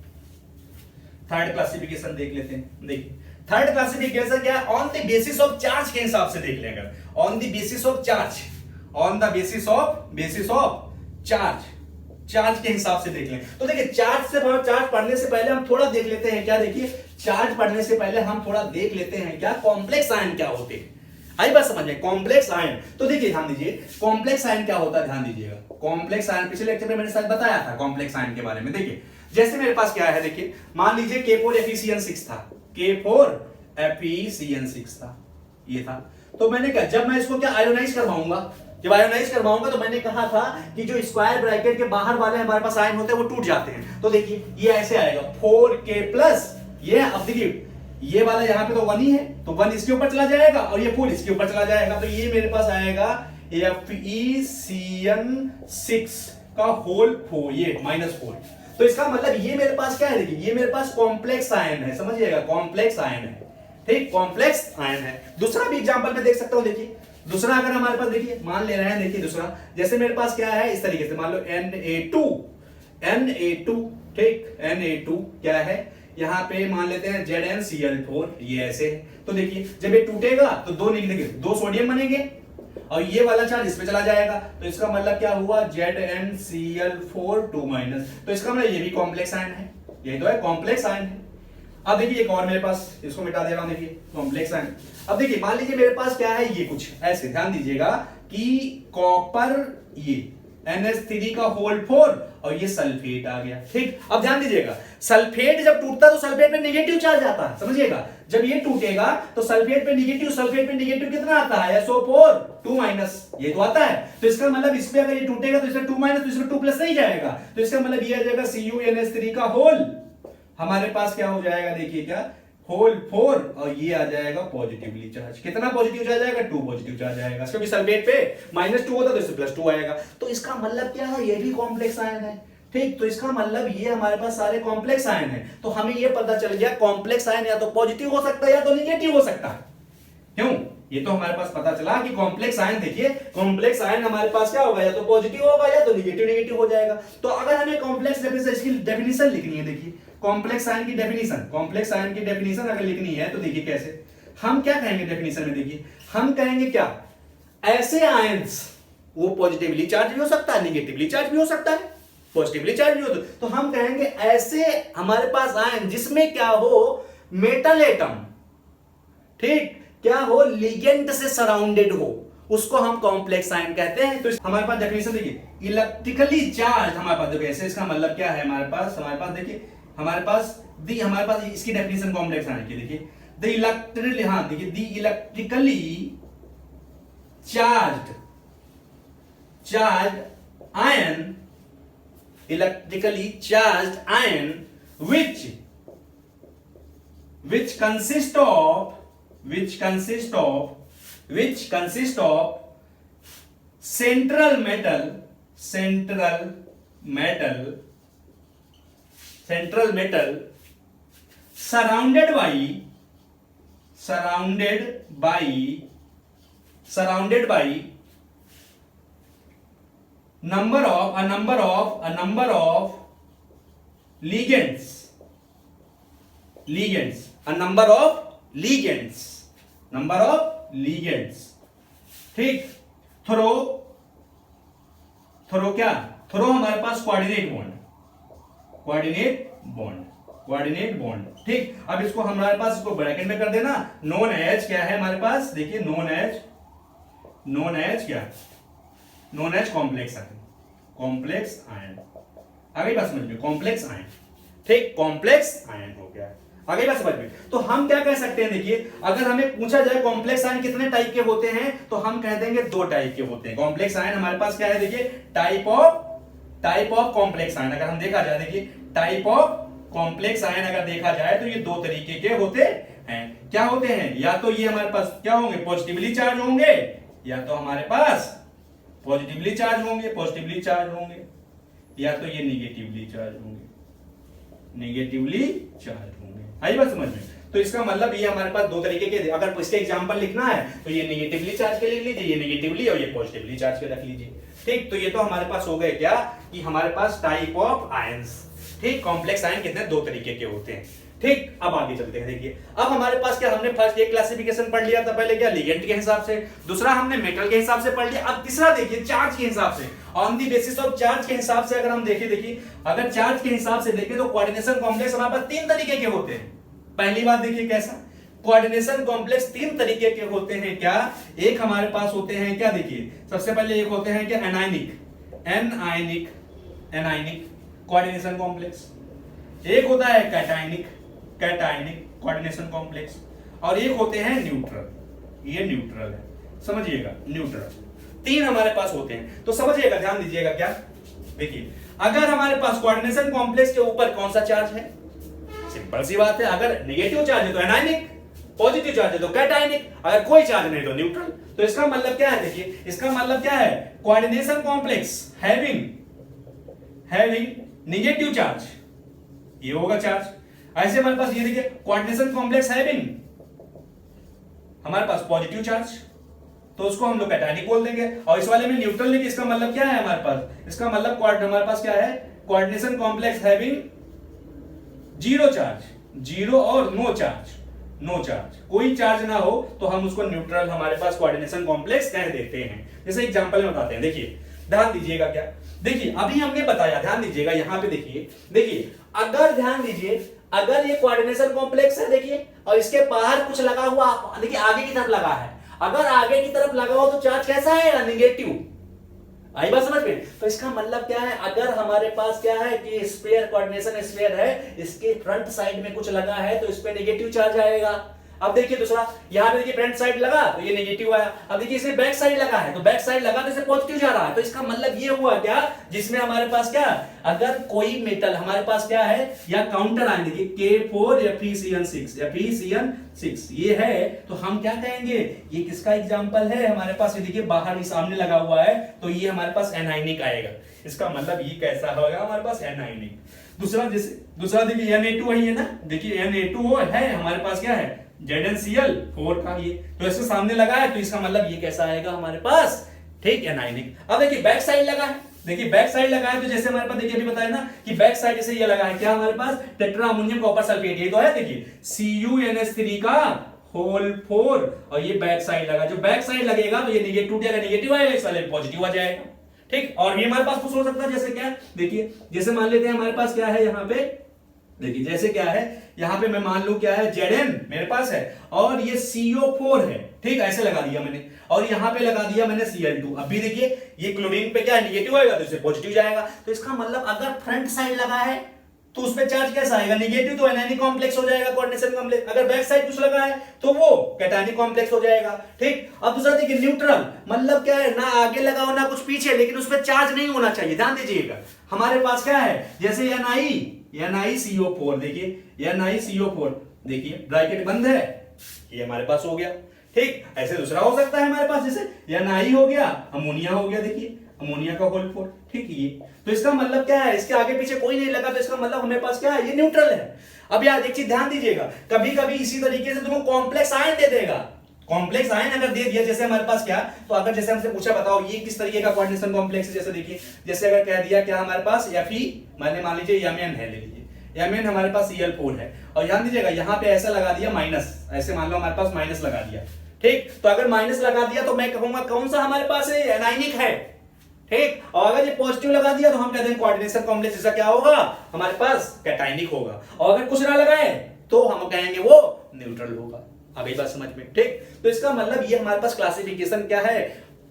थर्ड क्लासिफिकेशन देख लेते हैं, देखिए थर्ड क्लासिफिकेशन क्या है, on the basis of charge के हिसाब से देख लेंगे, on the basis of charge, on the basis of charge के हिसाब से देख लें। तो देखिए चार्ज पढ़ने से पहले हम थोड़ा देख लेते हैं, क्या देखिए, चार्ज पढ़ने से पहले हम थोड़ा देख लेते हैं क्या कॉम्प्लेक्स आयन क्या होते हैं, आई बात समझ में, कॉम्प्लेक्स आयन। तो देखिए ध्यान दीजिए कॉम्प्लेक्स आयन क्या होता है, ध्यान दीजिएगा, कॉम्प्लेक्स आयन पिछले लेक्चर में मैंने शायद बताया था कॉम्प्लेक्स आयन के बारे में। देखिए जैसे मेरे पास क्या है, देखिए मान लीजिए K4 Fe6 था, K4 Fe6 था, ये था, तो मैंने कहा जब मैं इसको क्या आयोनाइज करवाऊंगा, जब आयोनाइज करवाऊंगा तो मैंने कहा था कि जो स्क्वायर ब्रैकेट के बाहर वाले हमारे पास आयन होते हैं वो टूट जाते हैं, तो देखिए ये ऐसे आएगा 4K+, ये अब देखिए ये वाला यहाँ पे तो 1 ही है, तो 1 इसके ऊपर चला जाएगा और ये 4 इसके ऊपर चला जाएगा, तो ये मेरे पास आएगा Fe6 का होल 4, ये -4। तो इसका मतलब ये मेरे पास क्या है, देखिए ये मेरे पास कॉम्प्लेक्स आयन है, समझिएगा कॉम्प्लेक्स आयन है, ठीक, कॉम्प्लेक्स आयन है। दूसरा भी एग्जांपल में देख सकता हूं, देखिए दूसरा अगर हमारे पास देखिए मान ले रहे हैं, देखिए दूसरा जैसे मेरे पास क्या है, इस तरीके से मान लो Na2, ठीक, Na2 क्या है, यहाँ पे मान लेते हैं ZnCl4, ये ऐसे है, तो देखिए जब ये टूटेगा तो दो देखिए 2 सोडियम बनेंगे और ये वाला चार्ज इस पे चला जाएगा, तो इसका मतलब क्या हुआ, ZnCl4 2-, तो इसका मतलब ये भी कॉम्प्लेक्स आयन है, ये तो है कॉम्प्लेक्स आयन है। अब देखिए एक और मेरे पास, इसको मिटा दे रहा हूं, देखिए कॉम्प्लेक्स आयन। अब देखिए मान लीजिए मेरे पास क्या है, ये कुछ ऐसे, ध्यान दीजिएगा कि कॉपर, ये NH3 का होल 4 और ये सल्फेट आ गया, ठीक। अब ध्यान दीजिएगा सल्फेट जब टूटता तो सल्फेट पे नेगेटिव चार्ज आता है, समझिएगा, जब ये टूटेगा तो सल्फेट पे नेगेटिव कितना आता है, SO4 2-, ये तो आता है, तो इसका मतलब इसमें अगर ये टूटेगा तो इसमें 2-, तो इसमें 2+ नहीं जाएगा, तो इसका मतलब ये आ जाएगा CuNH3 का होल, हमारे पास क्या हो जाएगा, देखिए क्या, होल 4 और ये आ जाएगा पॉजिटिवली चार्ज, कितना पॉजिटिव चार्ज आएगा, 2 पॉजिटिव चार्ज आएगा, क्योंकि सल्फेट पे -2 होता तो इससे +2 आएगा, तो इसका मतलब क्या है, ये भी कॉम्प्लेक्स आयन है, ठीक। तो इसका मतलब ये हमारे पास सारे कॉम्प्लेक्स आयन है, तो हमें ये पता चल गया कॉम्प्लेक्स आयन या तो पॉजिटिव हो सकता है या तो निगेटिव हो सकता है, क्यों, ये तो हमारे पास पता चला कि कॉम्प्लेक्स आयन, देखिए कॉम्प्लेक्स आयन हमारे पास क्या होगा, या तो पॉजिटिव होगा या तो निगेटिव हो जाएगा। तो अगर हमें कॉम्प्लेक्स इसकी डेफिनेशन लिखनी है, देखिए कॉम्प्लेक्स आयन की डेफिनेशन अगर लिखनी है तो देखिए कैसे, हम क्या कहेंगे डेफिनेशन में, देखिए हम कहेंगे क्या, ऐसे आयंस वो पॉजिटिवली चार्ज भी हो सकता है, निगेटिवली चार्ज भी हो सकता है, पॉजिटिवली चार्ज भी हो, तो हम कहेंगे ऐसे हमारे पास आयन जिसमें क्या हो, मेटल एटम, ठीक, क्या हो, लिगेंड से सराउंडेड हो, उसको हम कॉम्प्लेक्स आयन कहते हैं। तो हमारे पास डेफिनेशन देखिए, इलेक्ट्रिकली चार्ज, हमारे पास देखिए ऐसे, इसका मतलब क्या है, हमारे पास देखिए हमारे पास इसकी डेफिनेशन कॉम्प्लेक्स आयन की, देखिए द इलेक्ट्रिकली, हाँ देखिए the electrically charge ion which consist of central metal surrounded by a number of ligands, ठीक। थ्रो क्या, थ्रो हमारे पास कोऑर्डिनेट बॉन्ड, ठीक। अब इसको हमारे पास, इसको ब्रैकेट में कर देना, नोन एज क्या है हमारे पास, देखिए नोन एज क्या, known as complex ion, complex ion. आगे बात समझ में, कॉम्प्लेक्स आयन, ठीक, कॉम्प्लेक्स आयन हो गया। आगे बात समझ में, तो हम क्या कह सकते हैं, देखिए अगर हमें पूछा जाए कॉम्प्लेक्स आयन कितने टाइप के होते हैं, तो हम कह देंगे 2 टाइप के होते हैं। कॉम्प्लेक्स आयन हमारे पास क्या है, देखिए टाइप ऑफ कॉम्प्लेक्स आयन, अगर हम देखा जाए, देखिए टाइप ऑफ कॉम्प्लेक्स आयन अगर देखा जाए तो ये 2 तरीके के होते हैं। क्या होते हैं, या तो ये हमारे पास क्या होंगे, पॉजिटिवली चार्ज होंगे, या तो हमारे पास पॉजिटिवली चार्ज होंगे, पॉजिटिवली चार्ज होंगे, या तो ये निगेटिवली चार्ज होंगे, निगेटिवली चार्ज होंगे। आई बात समझ में, तो इसका मतलब ये हमारे पास 2 तरीके के, अगर इसके एग्जांपल लिखना है तो ये निगेटिवली चार्ज के लिख लीजिए, ये निगेटिवली और ये पॉजिटिवली चार्ज के रख लीजिए। ठीक, तो ये तो हमारे पास हो गए क्या, कि हमारे पास टाइप ऑफ आयंस। ठीक, कॉम्प्लेक्स आयन कितने 2 तरीके के होते हैं। ठीक, अब आगे चलते हैं। देखिए अब हमारे पास क्या, हमने फर्स्ट एक क्लासिफिकेशन पढ़ लिया था पहले, क्या लिगेंड के हिसाब से, दूसरा हमने मेटल के हिसाब से पढ़ लिया, अब तीसरा देखिए चार्ज के हिसाब से, on the basis of charge के हिसाब से अगर हम देखिए अगर चार्ज के हिसाब से देखें तो कोऑर्डिनेशन कॉम्प्लेक्स हमारे पास 3 तरीके के होते हैं। पहली बात देखिए कैसा, कोऑर्डिनेशन कॉम्प्लेक्स 3 तरीके के होते हैं। क्या, एक हमारे पास होते हैं क्या, देखिए सबसे पहले एक होते हैं क्या, एनायनिक कोऑर्डिनेशन कॉम्प्लेक्स, एक होता है कैटायनिक कोऑर्डिनेशन कॉम्प्लेक्स, और एक होते हैं न्यूट्रल, ये न्यूट्रल है, समझिएगा न्यूट्रल। 3 हमारे पास होते हैं, तो समझिएगा, ध्यान दीजिएगा। क्या, देखिए अगर हमारे पास कोऑर्डिनेशन कॉम्प्लेक्स के ऊपर कौन सा चार्ज है, सिंपल सी बात है, अगर नेगेटिव चार्ज है तो एनायनिक, पॉजिटिव चार्ज है तो कैटायनिक, अगर कोई चार्ज नहीं तो न्यूट्रल। तो इसका मतलब क्या है, देखिए इसका मतलब क्या है, coordination complex having negative charge, ये होगा चार्ज। ऐसे हमारे पास ये देखिए कोऑर्डिनेशन कॉम्प्लेक्स हैविंग हमारे पास पॉजिटिव चार्ज, तो उसको हम लोग कैटायनिक बोल देंगे, और इस वाले में न्यूट्रल लिखे, इसका मतलब क्या है हमारे पास, इसका मतलब हमारे पास क्या है, coordination complex having zero charge, zero और नो चार्ज, कोई चार्ज ना हो तो हम उसको न्यूट्रल हमारे पास कोऑर्डिनेशन कॉम्प्लेक्स कह देते हैं। जैसे एग्जांपल में बताते हैं, देखिए ध्यान दीजिएगा। क्या, देखिए अभी हमने बताया, ध्यान दीजिएगा यहां पे, देखिए अगर ध्यान दीजिए, अगर ये कोऑर्डिनेशन कॉम्प्लेक्स है देखिए, और इसके बाहर कुछ लगा हुआ, देखिए आगे की तरफ लगा है, अगर आगे की तरफ लगा हुआ तो चार्ज कैसा है, नेगेटिव। आई बात समझ में, तो इसका मतलब क्या है, अगर हमारे पास क्या है कि स्फीयर, कोऑर्डिनेशन स्फीयर है, इसके फ्रंट साइड में कुछ लगा है तो इस पे नेगेटिव चार्ज आएगा। अब देखिए दूसरा, यहां पे देखिए फ्रंट साइड लगा तो ये नेगेटिव आया, अब देखिए इसमें बैक साइड लगा है तो बैक साइड लगा तो इसे पॉजिटिव जा रहा है। तो इसका मतलब ये हुआ क्या, जिसमें हमारे पास क्या, अगर कोई मेटल हमारे पास क्या है, या काउंटर आएंगे, देखिए K4 Fe6 ये है, तो हम क्या कहेंगे, ये किसका एग्जांपल है हमारे पास, ये देखिए बाहर सामने लगा हुआ है, तो ये हमारे पास एनायनिक आएगा। इसका मतलब ये कैसा होगा हमारे पास, एनायनिक। दूसरा देखिए Na2 है ना, देखिए Na2 है हमारे पास क्या है, ZnCl4 का, ये तो ऐसे सामने लगा है, तो इसका मतलब ये कैसा आएगा हमारे पास, ठीक, एनायनिक। अब देखिए बैक साइड लगा है, देखिए बैक साइड लगा है, तो जैसे हमारे पास देखिए अभी बताया ना कि बैक साइड जैसे ये लगा है, क्या हमारे पास टेट्रा अमोनियम कॉपर सल्फेट, ये तो है, देखिए CuNH3 का होल 4, और ये बैक साइड लगा, जो बैक साइड लगेगा तो ये नेगेटिव आएगा, इस वाले पॉजिटिव आ जाएगा। ठीक, और भी हमारे पास कुछ हो सकता है, जैसे क्या, देखिए जैसे मान लेते हैं हमारे पास क्या है यहाँ पे, देखिए जैसे क्या है यहाँ पे, मैं मान लूं क्या है, Zn मेरे पास है और ये CO4 है, ठीक, ऐसे लगा दिया मैंने, और यहाँ पे लगा दिया मैंने Cl2। अभी देखिए ये क्लोरीन पे क्या है, नेगेटिव आएगा तो इसे पॉजिटिव जाएगा। तो इसका मतलब अगर फ्रंट साइड लगा है तो उस पे चार्ज कैसा आएगा, नेगेटिव, तो एनायनिक कॉम्प्लेक्स हो जाएगा, कोऑर्डिनेशन कॉम्प्लेक्स। अगर बैक साइड कुछ लगा है तो वो कैटायनिक कॉम्प्लेक्स हो जाएगा। ठीक, अब दूसरा देखिए न्यूट्रल, मतलब क्या है, ना आगे लगा हो ना कुछ पीछे, लेकिन उस पे चार्ज नहीं होना चाहिए। ध्यान दीजिएगा, हमारे पास क्या है, जैसे NiCO4, देखिए NiCO4, देखिए ब्रैकेट बंद है, ये हमारे पास हो गया। ठीक, ऐसे दूसरा हो सकता है हमारे पास, जैसे Na हो गया, अमोनिया हो गया, देखिए अमोनिया का होल 4। ठीक, ये तो इसका मतलब क्या है, इसके आगे पीछे कोई नहीं लगा, तो इसका मतलब हमारे पास क्या है, ये न्यूट्रल है। अब यार देखिए ध्यान दीजिएगा, कभी कभी इसी तरीके से तुमको कॉम्प्लेक्स आयन दे देगा। कॉम्प्लेक्स आयन अगर दे दिया, जैसे हमारे पास क्या, तो अगर जैसे हमसे पूछा बताओ ये किस तरीके का कोऑर्डिनेशन कॉम्प्लेक्स है, जैसे देखिए, जैसे अगर कह दिया क्या हमारे पास Fe, मैंने मान लीजिए Mn है, ले लीजिए Mn हमारे पास Cl4 है, और ध्यान दीजिएगा यहाँ पे ऐसा लगा दिया माइनस, ऐसे मान लो हमारे पास माइनस लगा दिया। ठीक, तो अगर माइनस लगा दिया तो मैं कहूंगा कौन सा हमारे पास है, एनायनिक है। ठीक, और अगर ये पॉजिटिव लगा दिया तो हम कहते हैं कोऑर्डिनेशन कॉम्प्लेक्स जैसा क्या होगा हमारे पास, कैटायनिक होगा। और अगर कुछ ना लगाए तो हम कहेंगे वो न्यूट्रल होगा। आ गई बात समझ में। ठीक, तो इसका मतलब ये हमारे पास क्लासिफिकेशन क्या है,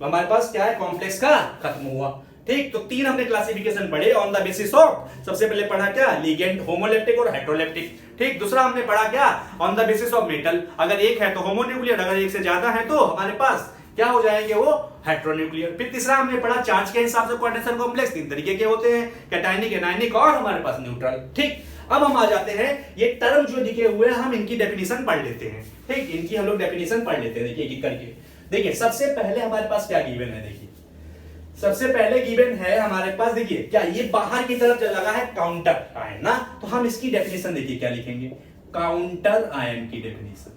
हमारे पास क्या है, कॉम्प्लेक्स का खत्म हुआ। ठीक, तो 3 हमने क्लासिफिकेशन पढ़े ऑन द बेसिस ऑफ, सबसे पहले पढ़ा क्या, लिगेंड, होमोलेप्टिक और हेटेरोलेप्टिक। ठीक, दूसरा हमने पढ़ा क्या, on the basis of metal, अगर एक है तो होमोन्यूक्लियर, अगर एक से ज्यादा है तो हमारे पास क्या हो जाएंगे, वो हेटेरोन्यूक्लियर। फिर तीसरा हमने पढ़ा चार्ज के हिसाब से कोऑर्डिनेशन कॉम्प्लेक्स 3 तरीके के होते हैं, कैटायनिक, एनायनिक और हमारे पास न्यूट्रल। ठीक, अब हम आ जाते हैं ये टर्म जो लिखे हुए हैं, हम इनकी डेफिनेशन पढ़ लेते हैं। ठीक, इनकी हम लोग डेफिनेशन पढ़ लेते हैं, देखिए एक एक करके। देखिए सबसे पहले हमारे पास क्या गिवन है, देखिए सबसे पहले गिवन है हमारे पास, देखिए क्या, ये बाहर की तरफ जो लगा है काउंटर आयन ना, तो हम इसकी डेफिनेशन देखिए क्या लिखेंगे, काउंटर आयन की डेफिनेशन।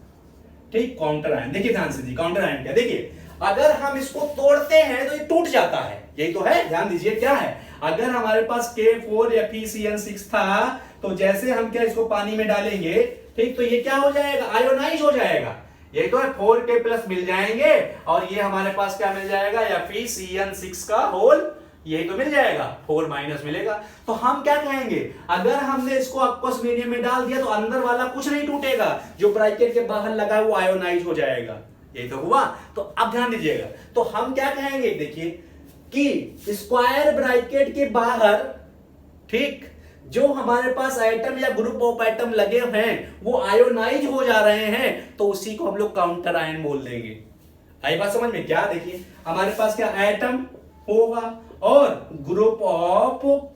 ठीक, काउंटर आयन, देखिए ध्यान से जी, काउंटर आयन क्या, देखिए अगर हम इसको तोड़ते हैं तो ये टूट जाता है, यही तो है, ध्यान दीजिए क्या है, अगर हमारे पास K4Fe2CN6 था, तो जैसे हम क्या इसको पानी में डालेंगे, ठीक, तो ये क्या हो जाएगा, आयोनाइज हो जाएगा, यही तो है, 4K प्लस मिल जाएंगे और ये हमारे पास क्या मिल जाएगा, FeCN6 का होल, यही तो मिल जाएगा, 4 माइनस मिलेगा। तो हम क्या कहेंगे, अगर हमने इसको aqueous मीडियम में डाल दिया तो अंदर वाला कुछ नहीं टूटेगा, जो ब्रैकेट के बाहर लगा है वो आयोनाइज हो जाएगा, यही तो हुआ। तो अब ध्यान दीजिएगा, तो हम क्या कहेंगे, देखिए कि स्क्वायर ब्रैकेट के बाहर, ठीक, जो हमारे पास एटम या ग्रुप ऑफ एटम लगे हैं वो आयोनाइज हो जा रहे हैं, तो उसी को हम लोग काउंटर आयन बोल देंगे। आई बात समझ में, क्या, देखिए हमारे पास क्या एटम होगा और group of atom,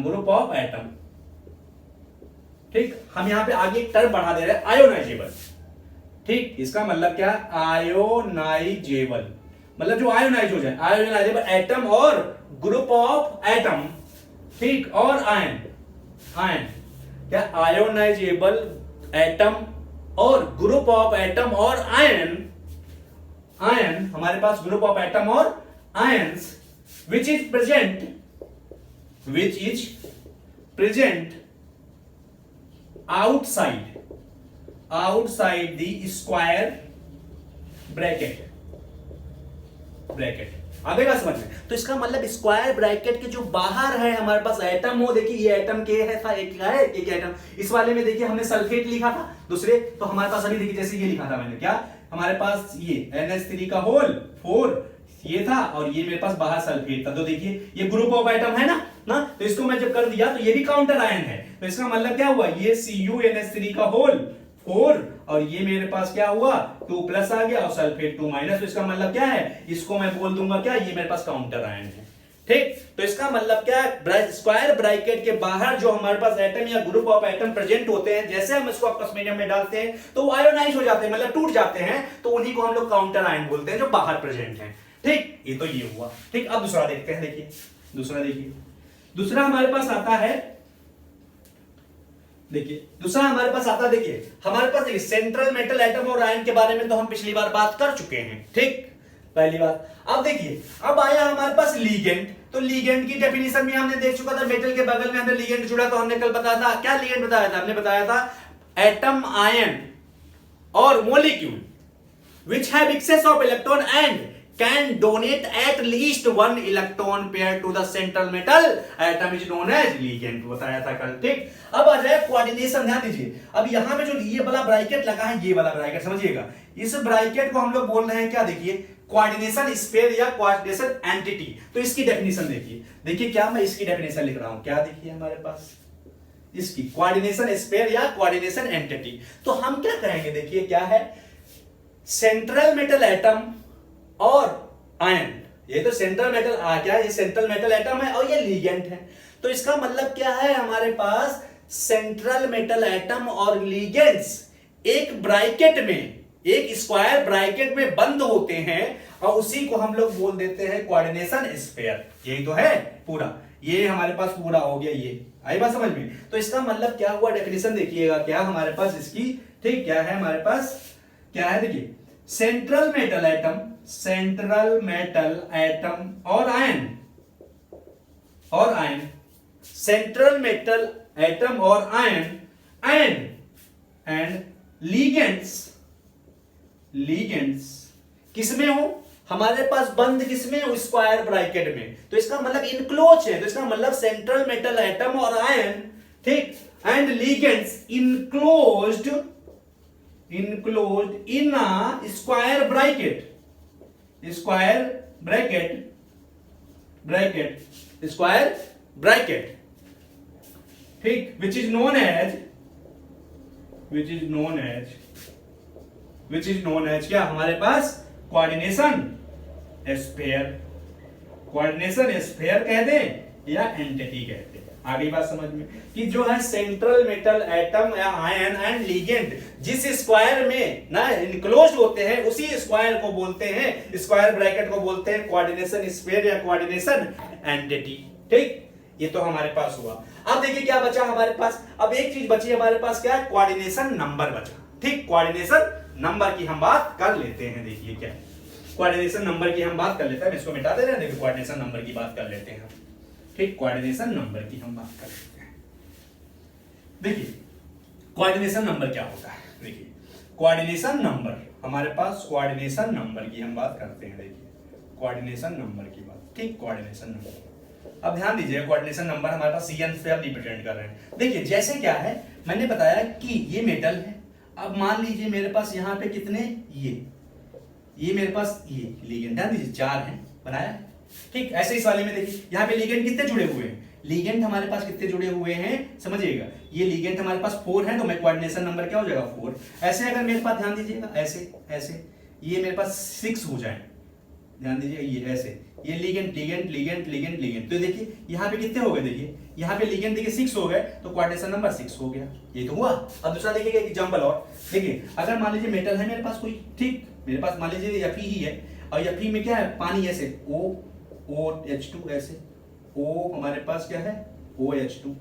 group of atom. ठीक, हम यहां पे आगे एक टर्म बढ़ा दे रहे हैं, आयोनाइजेबल। ठीक, इसका मतलब क्या, आयोनाइजेबल, मतलब जो आयोनाइज हो जाए, आयोनाइजेबल एटम और ग्रुप ऑफ एटम। ठीक, और आयन, क्या, आयोनाइजेबल एटम और ग्रुप ऑफ एटम और आयन, हमारे पास ग्रुप ऑफ एटम और ions which is present outside the square bracket। आगे का समझ में, तो इसका मतलब स्क्वायर ब्रैकेट के जो बाहर है हमारे पास एटम हो, देखिए ये एटम के है था, एक है एक एटम, इस वाले में देखिए हमने सल्फेट लिखा था दूसरे, तो हमारे पास अभी देखिए जैसे ये लिखा था मैंने, क्या हमारे पास ये NH3 का होल 4 ये था और ये मेरे पास बाहर सल्फेट था, तो देखिए ये ग्रुप ऑफ एटम है ना, तो इसको मैं जब कर दिया तो ये भी काउंटर आयन है, तो इसका मतलब क्या हुआ, ये CuNH3 का होल 4 और ये मेरे पास क्या हुआ 2 प्लस आ गया और सल्फेट 2 माइनस, तो इसका मतलब क्या है, इसको मैं बोल दूंगा क्या, ये मेरे पास काउंटर आयन है। ठीक, तो इसका मतलब क्या है, स्क्वायर ब्रैकेट के बाहर जो हमारे पास एटम या ग्रुप ऑफ एटम प्रेजेंट होते हैं, जैसे हम इसको aqueous मीडियम में डालते हैं तो वो आयोनाइज हो जाते हैं, मतलब टूट जाते हैं, तो उन्हीं को हम लोग काउंटर आयन बोलते हैं जो बाहर प्रेजेंट हैं। ठीक, ये तो ये हुआ। ठीक, अब दूसरा देखते हैं, देखिए दूसरा हमारे पास आता है, देखिए हमारे पास देखिए सेंट्रल मेटल एटम और आयन के बारे में तो हम पिछली बार बात कर चुके हैं। ठीक, पहली बात। अब देखिए अब आया हमारे पास लीगेंड, तो लीगेंड की डेफिनेशन भी हमने देख चुका था, मेटल के बगल में हमने लीगेंड जुड़ा, तो हमने कल बताया था, क्या लीगेंड बताया था, हमने बताया था एटम, आयन और molecule which have excess of electron and can donate at least 1 electron pair to the central metal atom is known as ligand, बताया था कल। ठीक, अब आ जाए कोऑर्डिनेशन, ध्यान दीजिए, अब यहां में जो ये वाला ब्रैकेट लगा है, ये वाला ब्रैकेट समझिएगा, इस ब्रैकेट को हम लोग बोल रहे हैं क्या, देखिए कोऑर्डिनेशन स्पेयर या कोऑर्डिनेशन एंटिटी। तो इसकी डेफिनेशन देखिए क्या मैं इसकी डेफिनेशन लिख रहा हूं, क्या देखिए हमारे पास इसकी कोऑर्डिनेशन स्पेयर या कोऑर्डिनेशन एंटिटी, तो हम क्या कहेंगे, देखिए क्या है, सेंट्रल मेटल एटम और आयन, ये तो सेंट्रल मेटल आ गया, ये सेंट्रल मेटल एटम है और ये लीगेंड है, तो इसका मतलब क्या है, हमारे पास सेंट्रल मेटल एटम और लीगेंड्स एक ब्रैकेट में, एक स्क्वायर ब्रैकेट में बंद होते हैं और उसी को हम लोग बोल देते हैं कोऑर्डिनेशन स्फीयर। यही तो है पूरा, ये हमारे पास पूरा हो गया, ये आई बात समझ में। तो इसका मतलब क्या हुआ, डेफिनेशन देखिएगा क्या हमारे पास इसकी, ठीक, क्या है हमारे पास, क्या है देखिए, सेंट्रल मेटल एटम और आयन, सेंट्रल मेटल एटम और आयन एंड लीगेंड्स किसमें हो, हमारे पास बंद किसमें हो, स्क्वायर ब्रैकेट में, तो इसका मतलब इनक्लोज है, तो इसका मतलब सेंट्रल मेटल एटम और आयन, ठीक, and ligands enclosed enclosed in a square bracket, ठीक, which is known as क्या हमारे पास कोऑर्डिनेशन स्फीयर कह दें या एंटिटी कहते हैं। आगे बात समझ में कि जो है सेंट्रल मेटल एटम या आयन एंड लिगेंड जिस स्क्वायर में ना इनक्लोज होते हैं उसी स्क्वायर को बोलते हैं, स्क्वायर ब्रैकेट को बोलते हैं कोऑर्डिनेशन स्फीयर या कोऑर्डिनेशन एंटिटी। ठीक, ये तो हमारे पास हुआ। अब देखिए क्या बचा हमारे पास, अब एक चीज बची हमारे पास, क्या है, कोऑर्डिनेशन नंबर बचा। ठीक, कोऑर्डिनेशन नंबर की हम बात कर लेते हैं। देखिए क्या कोऑर्डिनेशन नंबर की हम बात कर लेते हैं, इसको मिटा दे रहे हैं। देखिए कोऑर्डिनेशन नंबर की बात कर लेते हैं। ठीक, कोऑर्डिनेशन नंबर की हम बात कर लेते हैं। देखिए कोऑर्डिनेशन नंबर क्या होता है। देखिए कोऑर्डिनेशन नंबर हमारे पास, कोऑर्डिनेशन नंबर की हम बात करते हैं। देखिए कोऑर्डिनेशन नंबर की बात, ठीक, कोऑर्डिनेशन नंबर। अब ध्यान दीजिए कोऑर्डिनेशन नंबर हमारे पास CN से अब रिप्रेजेंट कर रहे हैं। देखिए जैसे क्या है, मैंने बताया कि ये मेटल है। अब मान लीजिए मेरे पास यहाँ पे कितने, ये मेरे पास ये लिगेंड, ध्यान दीजिए 4 हैं बनाया है। ठीक, ऐसे इस वाले में देखिए यहाँ पे लिगेंड कितने जुड़े हुए हैं, लिगेंड हमारे पास कितने जुड़े हुए हैं समझिएगा। ये लिगेंड हमारे पास 4 है, तो मैं कोऑर्डिनेशन नंबर क्या हो जाएगा 4। ऐसे अगर मेरे पास ध्यान दीजिएगा ऐसे ये मेरे पास 6 हो जाए, ध्यान दीजिए ये ऐसे, ये लिगेंड। तो देखिए यहाँ पे कितने हो गए, देखिए यहाँ पे लिगेंड देखिए 6 हो गए, तो कोऑर्डिनेशन नंबर 6 हो गया। ये तो हुआ। अब दूसरा देखिए एग्जांपल और देखिए, अगर मान लीजिए मेटल है मेरे पास कोई, ठीक, मेरे पास मान लीजिए Fe ही है, और Fe में क्या है, पानी ऐसे OH2 ऐसे, O हमारे पास क्या है OH2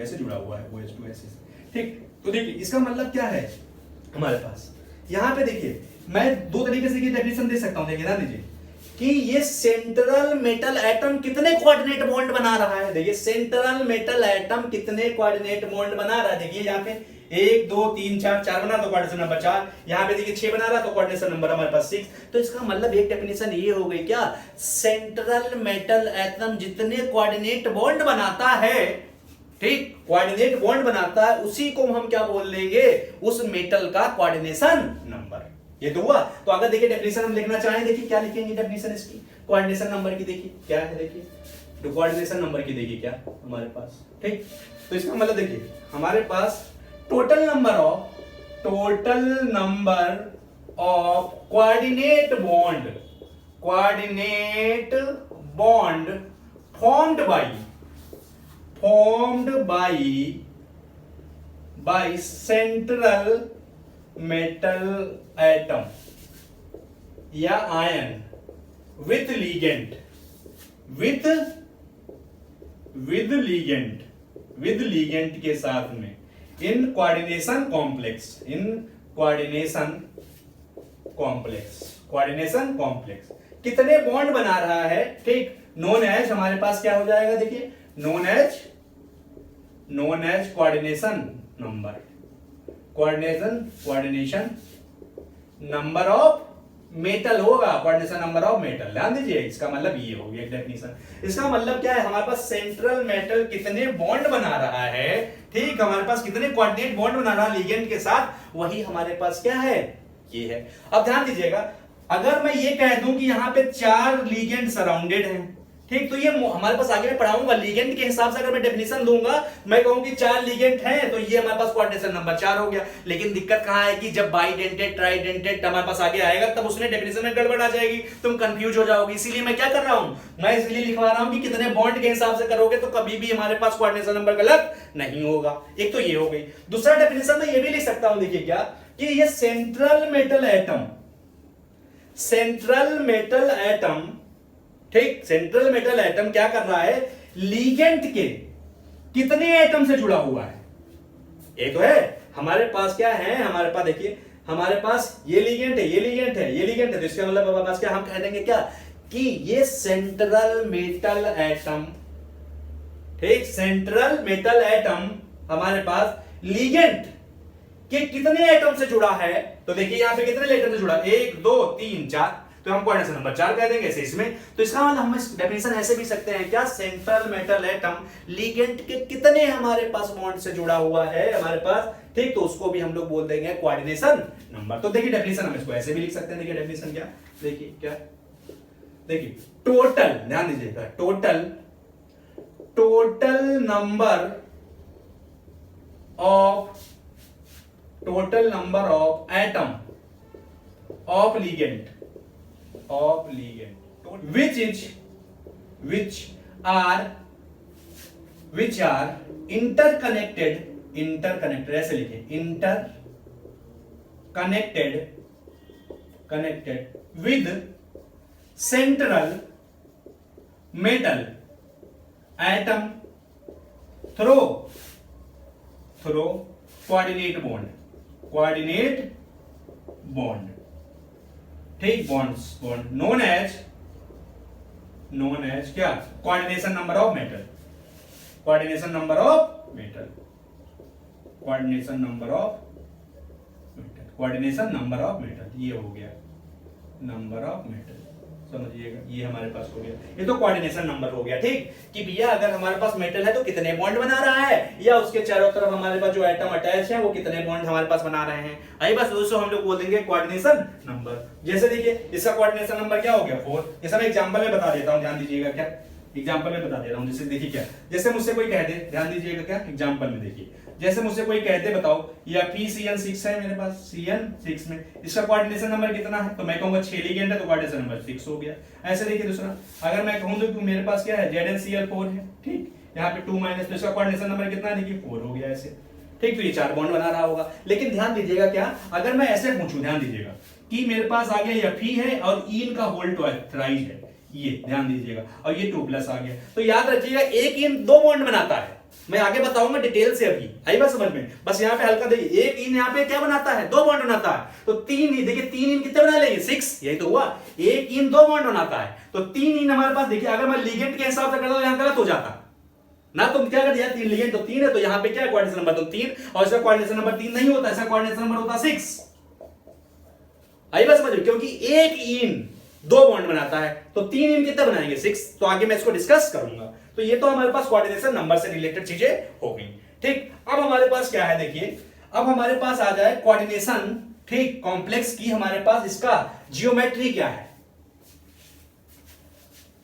ऐसे जुड़ा हुआ है, OH2 ऐसे। ठीक, तो देखिए इसका मतलब क्या है हमारे पास, यहाँ पे देखिए मैं दो तरीके से डेफिनेशन दे सकता हूं। देखिए ध्यान दीजिए कि ये सेंट्रल मेटल एटम कितने कोऑर्डिनेट बॉन्ड बना रहा है। देखिए सेंट्रल मेटल एटम कितने कोऑर्डिनेट बॉन्ड बना रहा है। देखिए यहाँ पे 1 2 3 4 बना तो कोऑर्डिनेशन नंबर 4, यहाँ पे देखिए 6 बना रहा तो कोऑर्डिनेशन नंबर हमारे पास 6। तो इसका मतलब एक डेफिनेशन ये हो गई क्या, सेंट्रल मेटल एटम जितने कोऑर्डिनेट बॉन्ड बनाता है, ठीक, कोऑर्डिनेट बॉन्ड बनाता है, उसी को हम क्या बोल लेंगे, उस मेटल का कोऑर्डिनेशन नंबर। ये तो हुआ। तो अगर देखिए डेफिनेशन हम लिखना चाहें, देखिए क्या लिखेंगे डेफिनेशन इसकी, कोऑर्डिनेशन नंबर की। देखिए क्या है, देखिए तो कोऑर्डिनेशन नंबर की देखिए क्या हमारे पास। ठीक, तो इसका मतलब देखिए हमारे पास total number of coordinate bond formed by central metal atom या आयन with ligand के साथ में इन कोऑर्डिनेशन कॉम्प्लेक्स कितने बॉन्ड बना रहा है, ठीक, नोन एज हमारे पास क्या हो जाएगा, देखिए known as coordination number of metal होगा, कोऑर्डिनेशन नंबर ऑफ मेटल। ध्यान दीजिए इसका मतलब ये हो गया एक डेफिनेशन। इसका मतलब क्या है, हमारे पास सेंट्रल मेटल कितने बॉन्ड बना रहा है, ठीक, हमारे पास कितने कोऑर्डिनेट बॉन्ड बना रहा है लिगेंड के साथ, वही हमारे पास क्या है, ये है। अब ध्यान दीजिएगा, अगर मैं ये कह दूं कि यहाँ पे 4 लिगेंड सराउंडेड हैं, ठीक, तो ये हमारे पास आगे मैं पढ़ाऊंगा लिगेंड के हिसाब से। अगर मैं डेफिनेशन दूंगा, मैं कहूं कि 4 लिगेंड हैं, तो ये हमारे पास कोऑर्डिनेशन नंबर 4 हो गया। लेकिन दिक्कत कहां है कि जब बाइडेंटेड ट्राइडेंटेड हमारे पास आगे आएगा, तब उसमें डेफिनेशन में गड़बड़ आ जाएगी, तुम कंफ्यूज हो जाओगे। इसीलिए मैं क्या कर रहा हूं, मैं इसलिए लिखवा रहा हूं कि कितने बॉन्ड के हिसाब से करोगे तो कभी भी हमारे पास कोऑर्डिनेशन नंबर गलत नहीं होगा। एक तो ये हो गई। दूसरा डेफिनेशन में ये भी लिख सकता हूं, देखिए क्या, कि ये सेंट्रल मेटल एटम, ठीक, सेंट्रल मेटल एटम क्या कर रहा है, लिगेंड के कितने एटम से जुड़ा हुआ है। ये तो है हमारे पास, क्या है हमारे पास, देखिए हमारे पास ये लिगेंड है, तो इसका मतलब हमारे पास क्या, हम कह देंगे क्या, कि ये सेंट्रल मेटल एटम, ठीक, सेंट्रल मेटल एटम हमारे पास लिगेंड के कितने एटम से जुड़ा है। तो देखिए यहां पे कितने एटम से जुड़ा, 1 2 3 4, तो हम कोऑर्डिनेशन नंबर 4 कह देंगे ऐसे इसमें। तो इसका मतलब हम इस डेफिनेशन ऐसे भी सकते हैं क्या, सेंट्रल मेटल एटम लिगेंड के कितने हमारे पास बॉन्ड से जुड़ा हुआ है, हमारे पास ठीक, तो उसको भी हम लोग बोल देंगे कोऑर्डिनेशन नंबर। तो देखिए डेफिनेशन हम इसको ऐसे भी लिख सकते हैं। देखिए डेफिनेशन क्या, देखिए क्या, देखिए टोटल, ध्यान दीजिएगा, total number of atom of ligand which are interconnected, ऐसे लिखे, connected with central metal atom through coordinate bond, ठीक, बॉन्ड known as क्या, कोऑर्डिनेशन नंबर ऑफ मेटल, ये हो गया नंबर ऑफ मेटल, समझिएगा, ये हमारे पास हो गया, ये तो कोऑर्डिनेशन नंबर हो गया। ठीक, कि भैया अगर हमारे पास मेटल है तो कितने बॉन्ड बना रहा है, या उसके चारों तरफ हमारे पास जो एटम अटैच है वो कितने बॉन्ड हमारे पास बना रहे हैं। आई बस दोस्तों हम लोग बोल देंगे कोऑर्डिनेशन नंबर। जैसे देखिए इसका कोऑर्डिनेशन नंबर क्या हो गया 4। जैसे मैं एग्जांपल में बता देता हूं, ध्यान दीजिएगा, क्या एग्जांपल में बता दे रहा हूं। जैसे देखिए क्या, जैसे मुझसे कोई कह दे, ध्यान दीजिएगा, क्या एग्जांपल में देखिए, जैसे मुझसे कोई कहते बताओ ये PCN6 है मेरे पास, CN6 में इसका कोऑर्डिनेशन नंबर कितना है, तो मैं कहूंगा 6 लिगेंड है तो कोऑर्डिनेशन नंबर 6 हो गया। ऐसे देखिए दूसरा, अगर मैं कहूं तो मेरे पास क्या है, ZnCl4 है, ठीक, यहाँ पे 2 माइनस, तो इसका कोऑर्डिनेशन नंबर कितना है, देखिए 4 हो गया ऐसे, ठीक, तो ये 4 बॉन्ड बना रहा होगा। लेकिन ध्यान दीजिएगा क्या, अगर मैं ऐसे पूछूं, ध्यान दीजिएगा कि मेरे पास आ गया Fe है और इन का होल ट्वाइस है, ये ध्यान दीजिएगा, और ये 2+ आ गया, तो याद रखिएगा एक इन 2 बॉन्ड बनाता है। मैं आगे बताऊंगा डिटेल से, अभी आई बात समझ में, बस यहाँ पे हल्का देखिए, एक इन यहाँ पे क्या बनाता है, 2 बॉन्ड बनाता है, तो 3 ही देखिए, 3 इन कितने बना लेंगे, 6, यही तो हुआ, एक इन 2 बॉन्ड बनाता है, तो 3 इन हमारे पास देखिए, अगर मैं लिगेंड के हिसाब से करता तो यहाँ गलत हो जाता ना, तुम क्या कर दिया, 3 लिगेंड तो 3 है, तो यहाँ पे क्या है कोऑर्डिनेशन नंबर, तो 3, और इसका कोऑर्डिनेशन नंबर 3 नहीं होता, इसका कोऑर्डिनेशन नंबर होता 6। आई बात समझ, क्योंकि एक इन 2 बॉन्ड बनाता है, तो 3 इन कितने बनाएंगे, 6, तो आगे मैं इसको डिस्कस करूंगा। तो ये तो हमारे पास कोऑर्डिनेशन नंबर से रिलेटेड चीजें हो गई। ठीक, अब हमारे पास क्या है, देखिए अब हमारे पास आ जाए कोऑर्डिनेशन, ठीक, कॉम्प्लेक्स की हमारे पास इसका जियोमेट्री क्या है।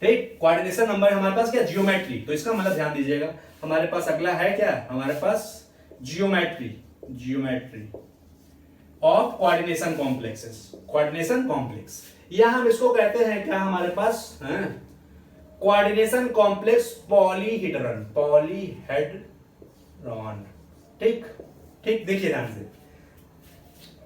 ठीक, कोऑर्डिनेशन नंबर हमारे पास क्या, जियोमेट्री, तो इसका मतलब ध्यान दीजिएगा, हमारे पास अगला है क्या, हमारे पास जियोमेट्री ऑफ कोऑर्डिनेशन कॉम्प्लेक्स, या हम इसको कहते हैं क्या, हमारे पास कोऑर्डिनेशन कॉम्प्लेक्स पॉलीहेड्रॉन, ठीक, देखिए ध्यान से,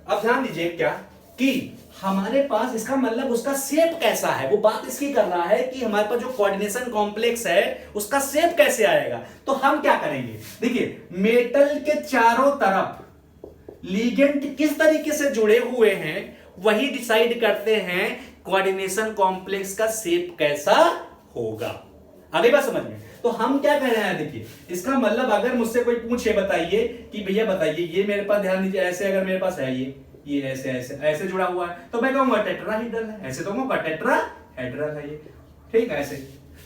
अब ध्यान दीजिए क्या, कि हमारे पास इसका मतलब उसका शेप कैसा है, वो बात इसकी कर रहा है कि हमारे पास जो कोऑर्डिनेशन कॉम्प्लेक्स है उसका शेप कैसे आएगा। तो हम क्या करेंगे, देखिए मेटल के चारों तरफ लिगेंड किस तरीके से जुड़े हुए हैं वही डिसाइड करते हैं कोऑर्डिनेशन कॉम्प्लेक्स का शेप कैसा होगा। आगे बात समझ में, तो हम क्या कह रहे हैं, देखिए इसका मतलब अगर मुझसे कोई पूछे, बताइए कि भैया बताइए, ये मेरे पास ध्यान दीजिए, ऐसे अगर मेरे पास है ये ऐसे जुड़ा हुआ है, तो मैं कहूंगा टेट्राहेड्रल है, ऐसे तो कहूंगा टेट्राहेड्रल है ये, ठीक है ऐसे।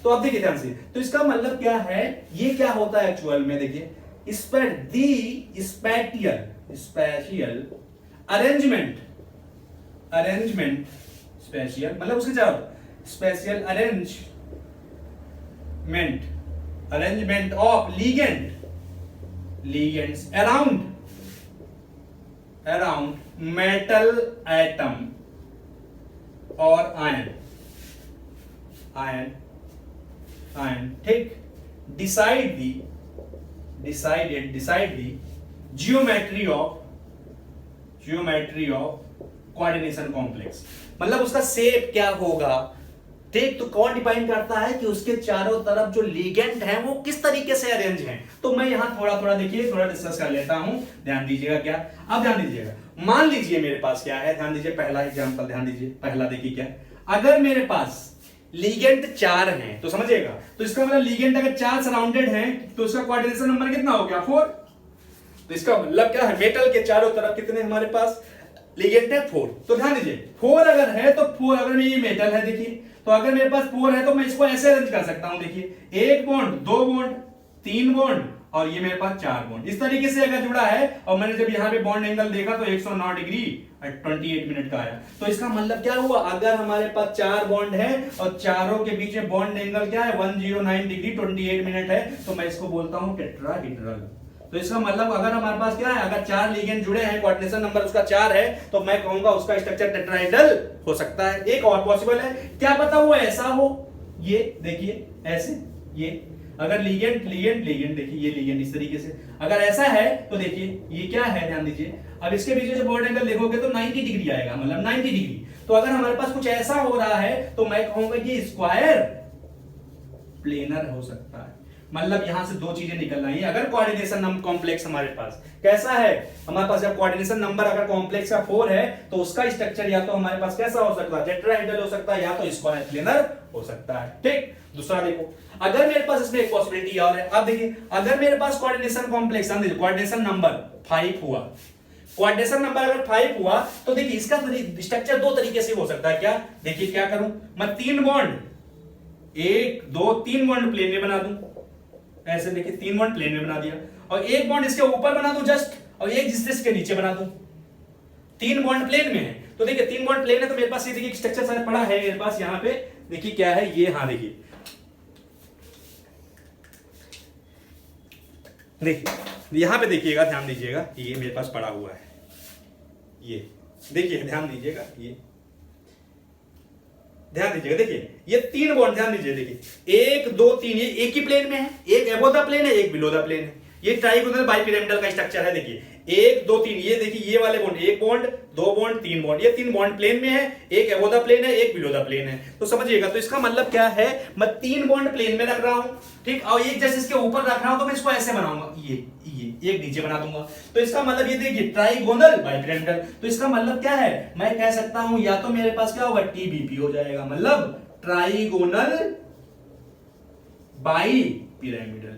तो अब देखिए ध्यान से, तो इसका मतलब क्या है, ये क्या होता है एक्चुअल में, देखिए स्पेशियल अरेंजमेंट स्पेशियल मतलब उसके चारों, spatial arrangement of ligands around metal atom और ion, ठीक, decide the geometry of coordination complex, मतलब उसका शेप क्या होगा। ठीक, तो कौन डिफाइन करता है कि उसके चारों तरफ जो लिगेंड हैं वो किस तरीके से अरेंज हैं। तो मैं यहां थोड़ा देखिए, थोड़ा डिस्कस कर लेता हूं, ध्यान दीजिएगा क्या, अब ध्यान दीजिएगा, मान लीजिए मेरे पास क्या है, ध्यान दीजिए पहला एग्जांपल, ध्यान दीजिए पहला, देखिए क्या, अगर मेरे पास लिगेंड 4 हैं तो समझिएगा, तो इसका मतलब लिगेंड अगर 4 सराउंडेड हैं तो इसका कोऑर्डिनेशन नंबर कितना हो गया, 4। तो इसका मतलब क्या है, मेटल के चारों तरफ कितने हमारे पास लिगेंड है, 4। तो ध्यान दीजिए 4 अगर है तो 4, अगर ये मेटल है देखिए, तो अगर मेरे पास 4 है तो मैं इसको ऐसे अरेंज कर सकता हूं, देखिए 1 बॉन्ड 2 बॉन्ड 3 बॉन्ड और ये मेरे पास 4 बॉन्ड। इस तरीके से अगर जुड़ा है और मैंने जब यहाँ पे बॉन्ड एंगल देखा तो 109 डिग्री 28 मिनट का आया। तो इसका मतलब क्या हुआ, अगर हमारे पास 4 बॉन्ड है और चारों के बीच में बॉन्ड एंगल क्या है 109 डिग्री 28 मिनट है, तो मैं इसको बोलता हूं टेट्राहेड्रल। तो इसका मतलब अगर हमारे पास क्या है, अगर 4 लिगेंड जुड़े हैं, कोऑर्डिनेशन नंबर उसका 4 है, तो मैं कहूंगा उसका स्ट्रक्चर टेट्राहेड्रल हो सकता है। एक और पॉसिबल है, क्या पता वो ऐसा हो, ये देखिए ऐसे, ये अगर लिगेंड लिगेंड लिगेंड देखिए ये लिगेंड इस तरीके से अगर ऐसा है तो देखिए ये क्या है, ध्यान दीजिए। अब इसके बीच में बॉन्ड एंगल देखोगे तो 90 डिग्री आएगा, मतलब 90 डिग्री। तो अगर हमारे पास कुछ ऐसा हो रहा है तो मैं कहूंगा ये स्क्वायर प्लेनर हो सकता है। मतलब यहां से दो चीजें निकल रही हैं। अगर कोऑर्डिनेशन नंबर कॉम्प्लेक्स हमारे पास कैसा है, हमारे पास जब कोऑर्डिनेशन नंबर अगर कॉम्प्लेक्स का 4 है तो उसका स्ट्रक्चर या तो हमारे पास कैसा हो सकता है, टेट्राहेड्रल हो सकता है, या तो स्क्वायर प्लेनर हो सकता है। ठीक, दूसरा देखो, अगर मेरे पास इसमें एक पॉसिबिलिटी और है। अब देखिए, अगर मेरे पास कोऑर्डिनेशन कॉम्प्लेक्स कोऑर्डिनेशन नंबर 5 हुआ, कोऑर्डिनेशन नंबर अगर 5 हुआ तो देखिए इसका स्ट्रक्चर दो तरीके से हो सकता है। क्या, देखिए क्या करूं मैं, 3 बॉन्ड 1 2 3 बॉन्ड प्लेन में बना दूं, ऐसे देखिए 3 बॉन्ड प्लेन में बना दिया, और एक बॉन्ड इसके ऊपर बना दूं जस्ट, और एक इसके नीचे बना दूं। 3 बॉन्ड प्लेन में है तो देखिए 3 बॉन्ड प्लेन है तो मेरे पास ये देखिए स्ट्रक्चर सारा पड़ा है मेरे पास यहाँ पे। देखिए क्या है ये, हाँ देखिए देखिए यहां पे देखिएगा, ध्यान दीजिएगा, ये मेरे पास पड़ा हुआ है, ये देखिए ध्यान दीजिएगा, ये ध्यान दीजिएगा, देखिए ये 3 बॉन्ड, ध्यान दीजिए, देखिए 1 2 3 ये एक ही प्लेन में है, एक अबोव द प्लेन है, एक बिलो द प्लेन है। ये ट्राइगोनल बाइपिरामिडल का स्ट्रक्चर है। देखिए 1 2 3, ये देखिए ये वाले बॉन्ड, 1 बॉन्ड 2 बॉन्ड 3 बॉन्ड, ये 3 बॉन्ड प्लेन में है, एक अबोव द प्लेन है, एक बिलो द प्लेन है। तो समझिएगा, तो इसका मतलब क्या है, मैं 3 बॉन्ड प्लेन में रख रहा हूं, ठीक, और एक जैसे इसके ऊपर रख रहा हूं तो मैं इसको ऐसे बनाऊंगा, ये एक नीचे बना दूंगा। तो इसका मतलब ये देखिए ट्राइगोनल बाइपिरामिडल। तो इसका मतलब क्या है, मैं कह सकता हूं या तो मेरे पास क्या होगा, टीबीपी हो जाएगा, मतलब ट्राइगोनल बाइपिरामिडल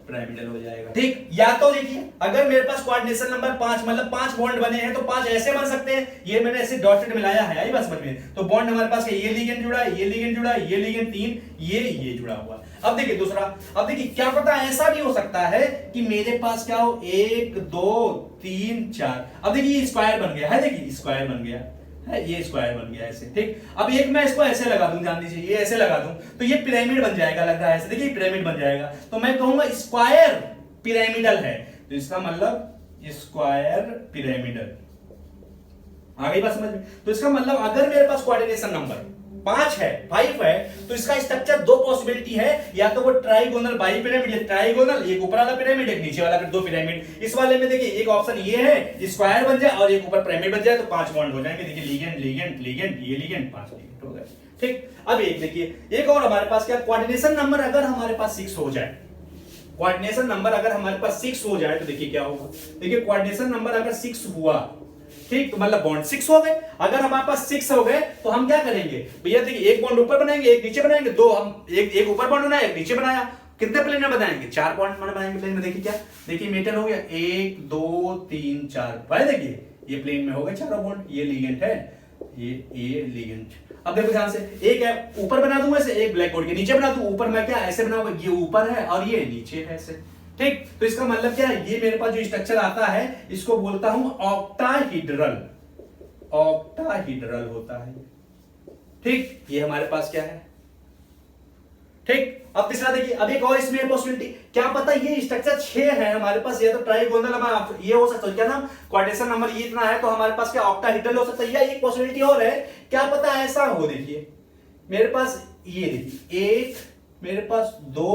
पिरामिडल हो जाएगा। ठीक, या तो देखिए अगर मेरे पास कोऑर्डिनेशन नंबर 5 मतलब 5 बॉन्ड बने हैं तो 5 ऐसे बन सकते हैं, ये मैंने ऐसे डॉटेड मिलाया है, आई बात समझ में। तो बॉन्ड हमारे पास ये लिगेंड जुड़ा है, ये लिगेंड जुड़ा है, ये लिगेंड 3, ये जुड़ा हुआ। अब देखिए दूसरा, अब देखिए क्या पता ऐसा भी हो सकता है कि मेरे पास क्या हो 1 2 3 4, अब देखिए स्क्वायर बन गया है, देखिए स्क्वायर बन गया है, ये स्क्वायर बन गया ऐसे। ठीक, अब एक मैं इसको ऐसे लगा दूं, ध्यान दीजिए, ये ऐसे लगा दूं तो ये पिरामिड बन जाएगा, लग रहा है ऐसे, देखिए पिरामिड बन जाएगा। तो मैं कहूंगा स्क्वायर पिरामिडल है, तो इसका मतलब स्क्वायर पिरामिडल। आ गई बात समझ में। तो इसका मतलब अगर मेरे पास कोऑर्डिनेशन नंबर 5 है 5 है तो इसका स्ट्रक्चर दो पॉसिबिलिटी है, या तो वो ट्राइगोनल बाइपिरामिड, ट्राइगोनल एक ऊपर वाला पिरामिड एक नीचे वाला, फिर 2 पिरामिड। इस वाले में देखिए एक ऑप्शन ये है स्क्वायर बन जाए और एक ऊपर पिरामिड बन जाए तो 5 बॉन्ड हो जाएंगे। देखिए लिगेंड लिगेंड लिगेंड, ये लिगेंड 5 लिगेंड हो गए। ठीक, अब एक देखिए एक और हमारे पास क्या, कोऑर्डिनेशन नंबर अगर हमारे पास 6 हो जाए, कोऑर्डिनेशन नंबर अगर हमारे पास 6 हो जाए तो देखिए क्या होगा। देखिए कोऑर्डिनेशन नंबर अगर 6 हुआ, ठीक, तो मतलब बॉन्ड 6 हो गए। अगर हमारे पास 6 हो गए तो हम क्या करेंगे भैया, देखिए एक बॉन्ड ऊपर बनाएंगे एक नीचे बनाएंगे, दो हम एक ऊपर बॉन्ड बनाया एक नीचे बनाया, कितने प्लेन में बनाएंगे 4 बॉन्ड बनाएंगे प्लेन में। देखिए क्या, देखिए मेटल हो गया 1 2 3 4 भाई, देखिए ये प्लेन में हो गए चारों बॉन्ड, ये लिगेंड है, ये लिगेंड। अब देखो ध्यान से, एक है ऊपर बना दूंगा ऐसे, एक ब्लैक बोर्ड के नीचे बना दूं, ऊपर मैं क्या ऐसे बनाऊंगा, ये ऊपर है और ये नीचे है ऐसे। ठीक, तो इसका मतलब क्या है, ये मेरे पास जो स्ट्रक्चर आता है इसको बोलता हूं ऑक्टाहीड्रल, ऑक्टाहीड्रल होता है। ठीक, ये हमारे पास क्या है। ठीक, अब तीसरा देखिए, अब एक और इसमें पॉसिबिलिटी, क्या पता ये स्ट्रक्चर 6 है हमारे पास, या तो ट्राइगोनल ये हो सकता है, क्या नाम, कोऑर्डिनेशन नंबर ये इतना है तो हमारे पास क्या ऑक्टाहीड्रल हो सकता है, या एक पॉसिबिलिटी और है, क्या पता ऐसा हो। देखिए मेरे पास ये देखिए 1 मेरे पास 2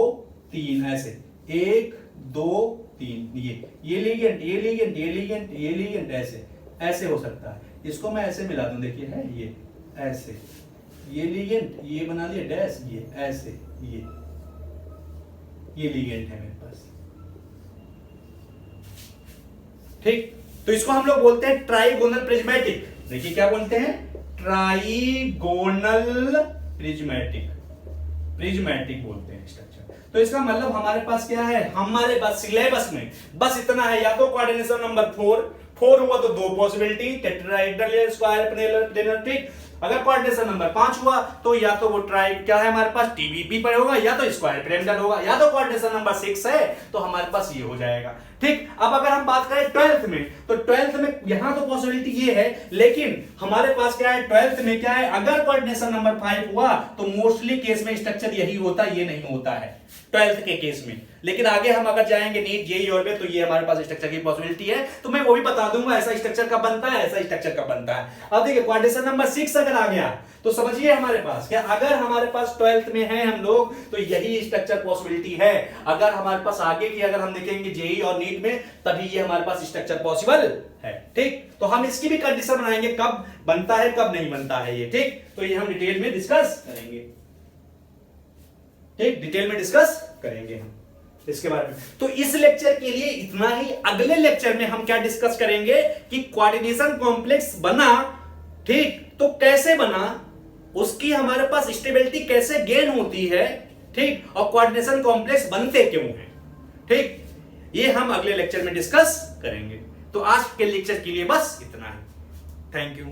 3 ऐसे, 1 2 3, ये लिगेंड ये लिगेंड ये लिगेंड ये लिगेंड ऐसे हो सकता है। इसको मैं ऐसे मिला दूं, देखिए है ये ऐसे, ये लिगेंड ये बना लिया डैश, ये ऐसे, ये लिगेंड है मेरे पास। ठीक, तो इसको हम लोग बोलते हैं ट्राइगोनल प्रिज्मेटिक। देखिए क्या बोलते हैं, ट्राइगोनल प्रिज्मेटिक, प्रिज्मेटिक बोलते हैं स्ट्रक्चर। तो इसका मतलब हमारे पास क्या है, हमारे पास सिलेबस में बस इतना है, या तो कोऑर्डिनेशन नंबर 4 हुआ तो 2 पॉसिबिलिटी, टेट्राहेड्रल या स्क्वायर प्लेनर। ठीक, अगर कोऑर्डिनेशन नंबर 5 हुआ तो या तो वो ट्राई क्या है हमारे पास टीबीपी पर होगा, या तो स्क्वायर पिरामिडल होगा, या तो कोऑर्डिनेशन नंबर 6 है तो हमारे पास ये हो जाएगा। ठीक, अब अगर हम बात करें 12th में, तो 12th में यहां तो पॉसिबिलिटी ये है, लेकिन हमारे पास क्या है 12th में क्या है, अगर कोऑर्डिनेशन नंबर 5 हुआ तो मोस्टली केस में स्ट्रक्चर यही होता, ये नहीं होता है 12th के केस में। लेकिन आगे हम अगर जाएंगे नीट जेईई और में, तो ये हमारे पास स्ट्रक्चर की पॉसिबिलिटी है, तो मैं वो भी बता दूंगा ऐसा स्ट्रक्चर का बनता है, ऐसा स्ट्रक्चर का बनता है। अब देखिए कोऑर्डिनेशन नंबर 6 अगर आ गया तो समझिए हमारे पास क्या, अगर हमारे पास 12th में है हम लोग तो यही स्ट्रक्चर पॉसिबिलिटी है। अगर हमारे पास आगे की अगर हम देखेंगे जेईई और नीट में, तभी ये हमारे पास स्ट्रक्चर पॉसिबल है। ठीक, तो हम इसकी भी कंडीशन बनाएंगे कब बनता है कब नहीं बनता है ये। ठीक, तो ये हम डिटेल में डिस्कस करेंगे। ठीक, डिटेल में डिस्कस करेंगे हम इसके बारे में। तो इस लेक्चर के लिए इतना ही। अगले लेक्चर में हम क्या डिस्कस करेंगे कि कोऑर्डिनेशन कॉम्प्लेक्स बना, ठीक, तो कैसे बना, उसकी हमारे पास स्टेबिलिटी कैसे गेन होती है, ठीक, और कोऑर्डिनेशन कॉम्प्लेक्स बनते क्यों हैं। ठीक, ये हम अगले लेक्चर में डिस्कस करेंगे। तो आज के लेक्चर के लिए बस इतना ही। Thank you.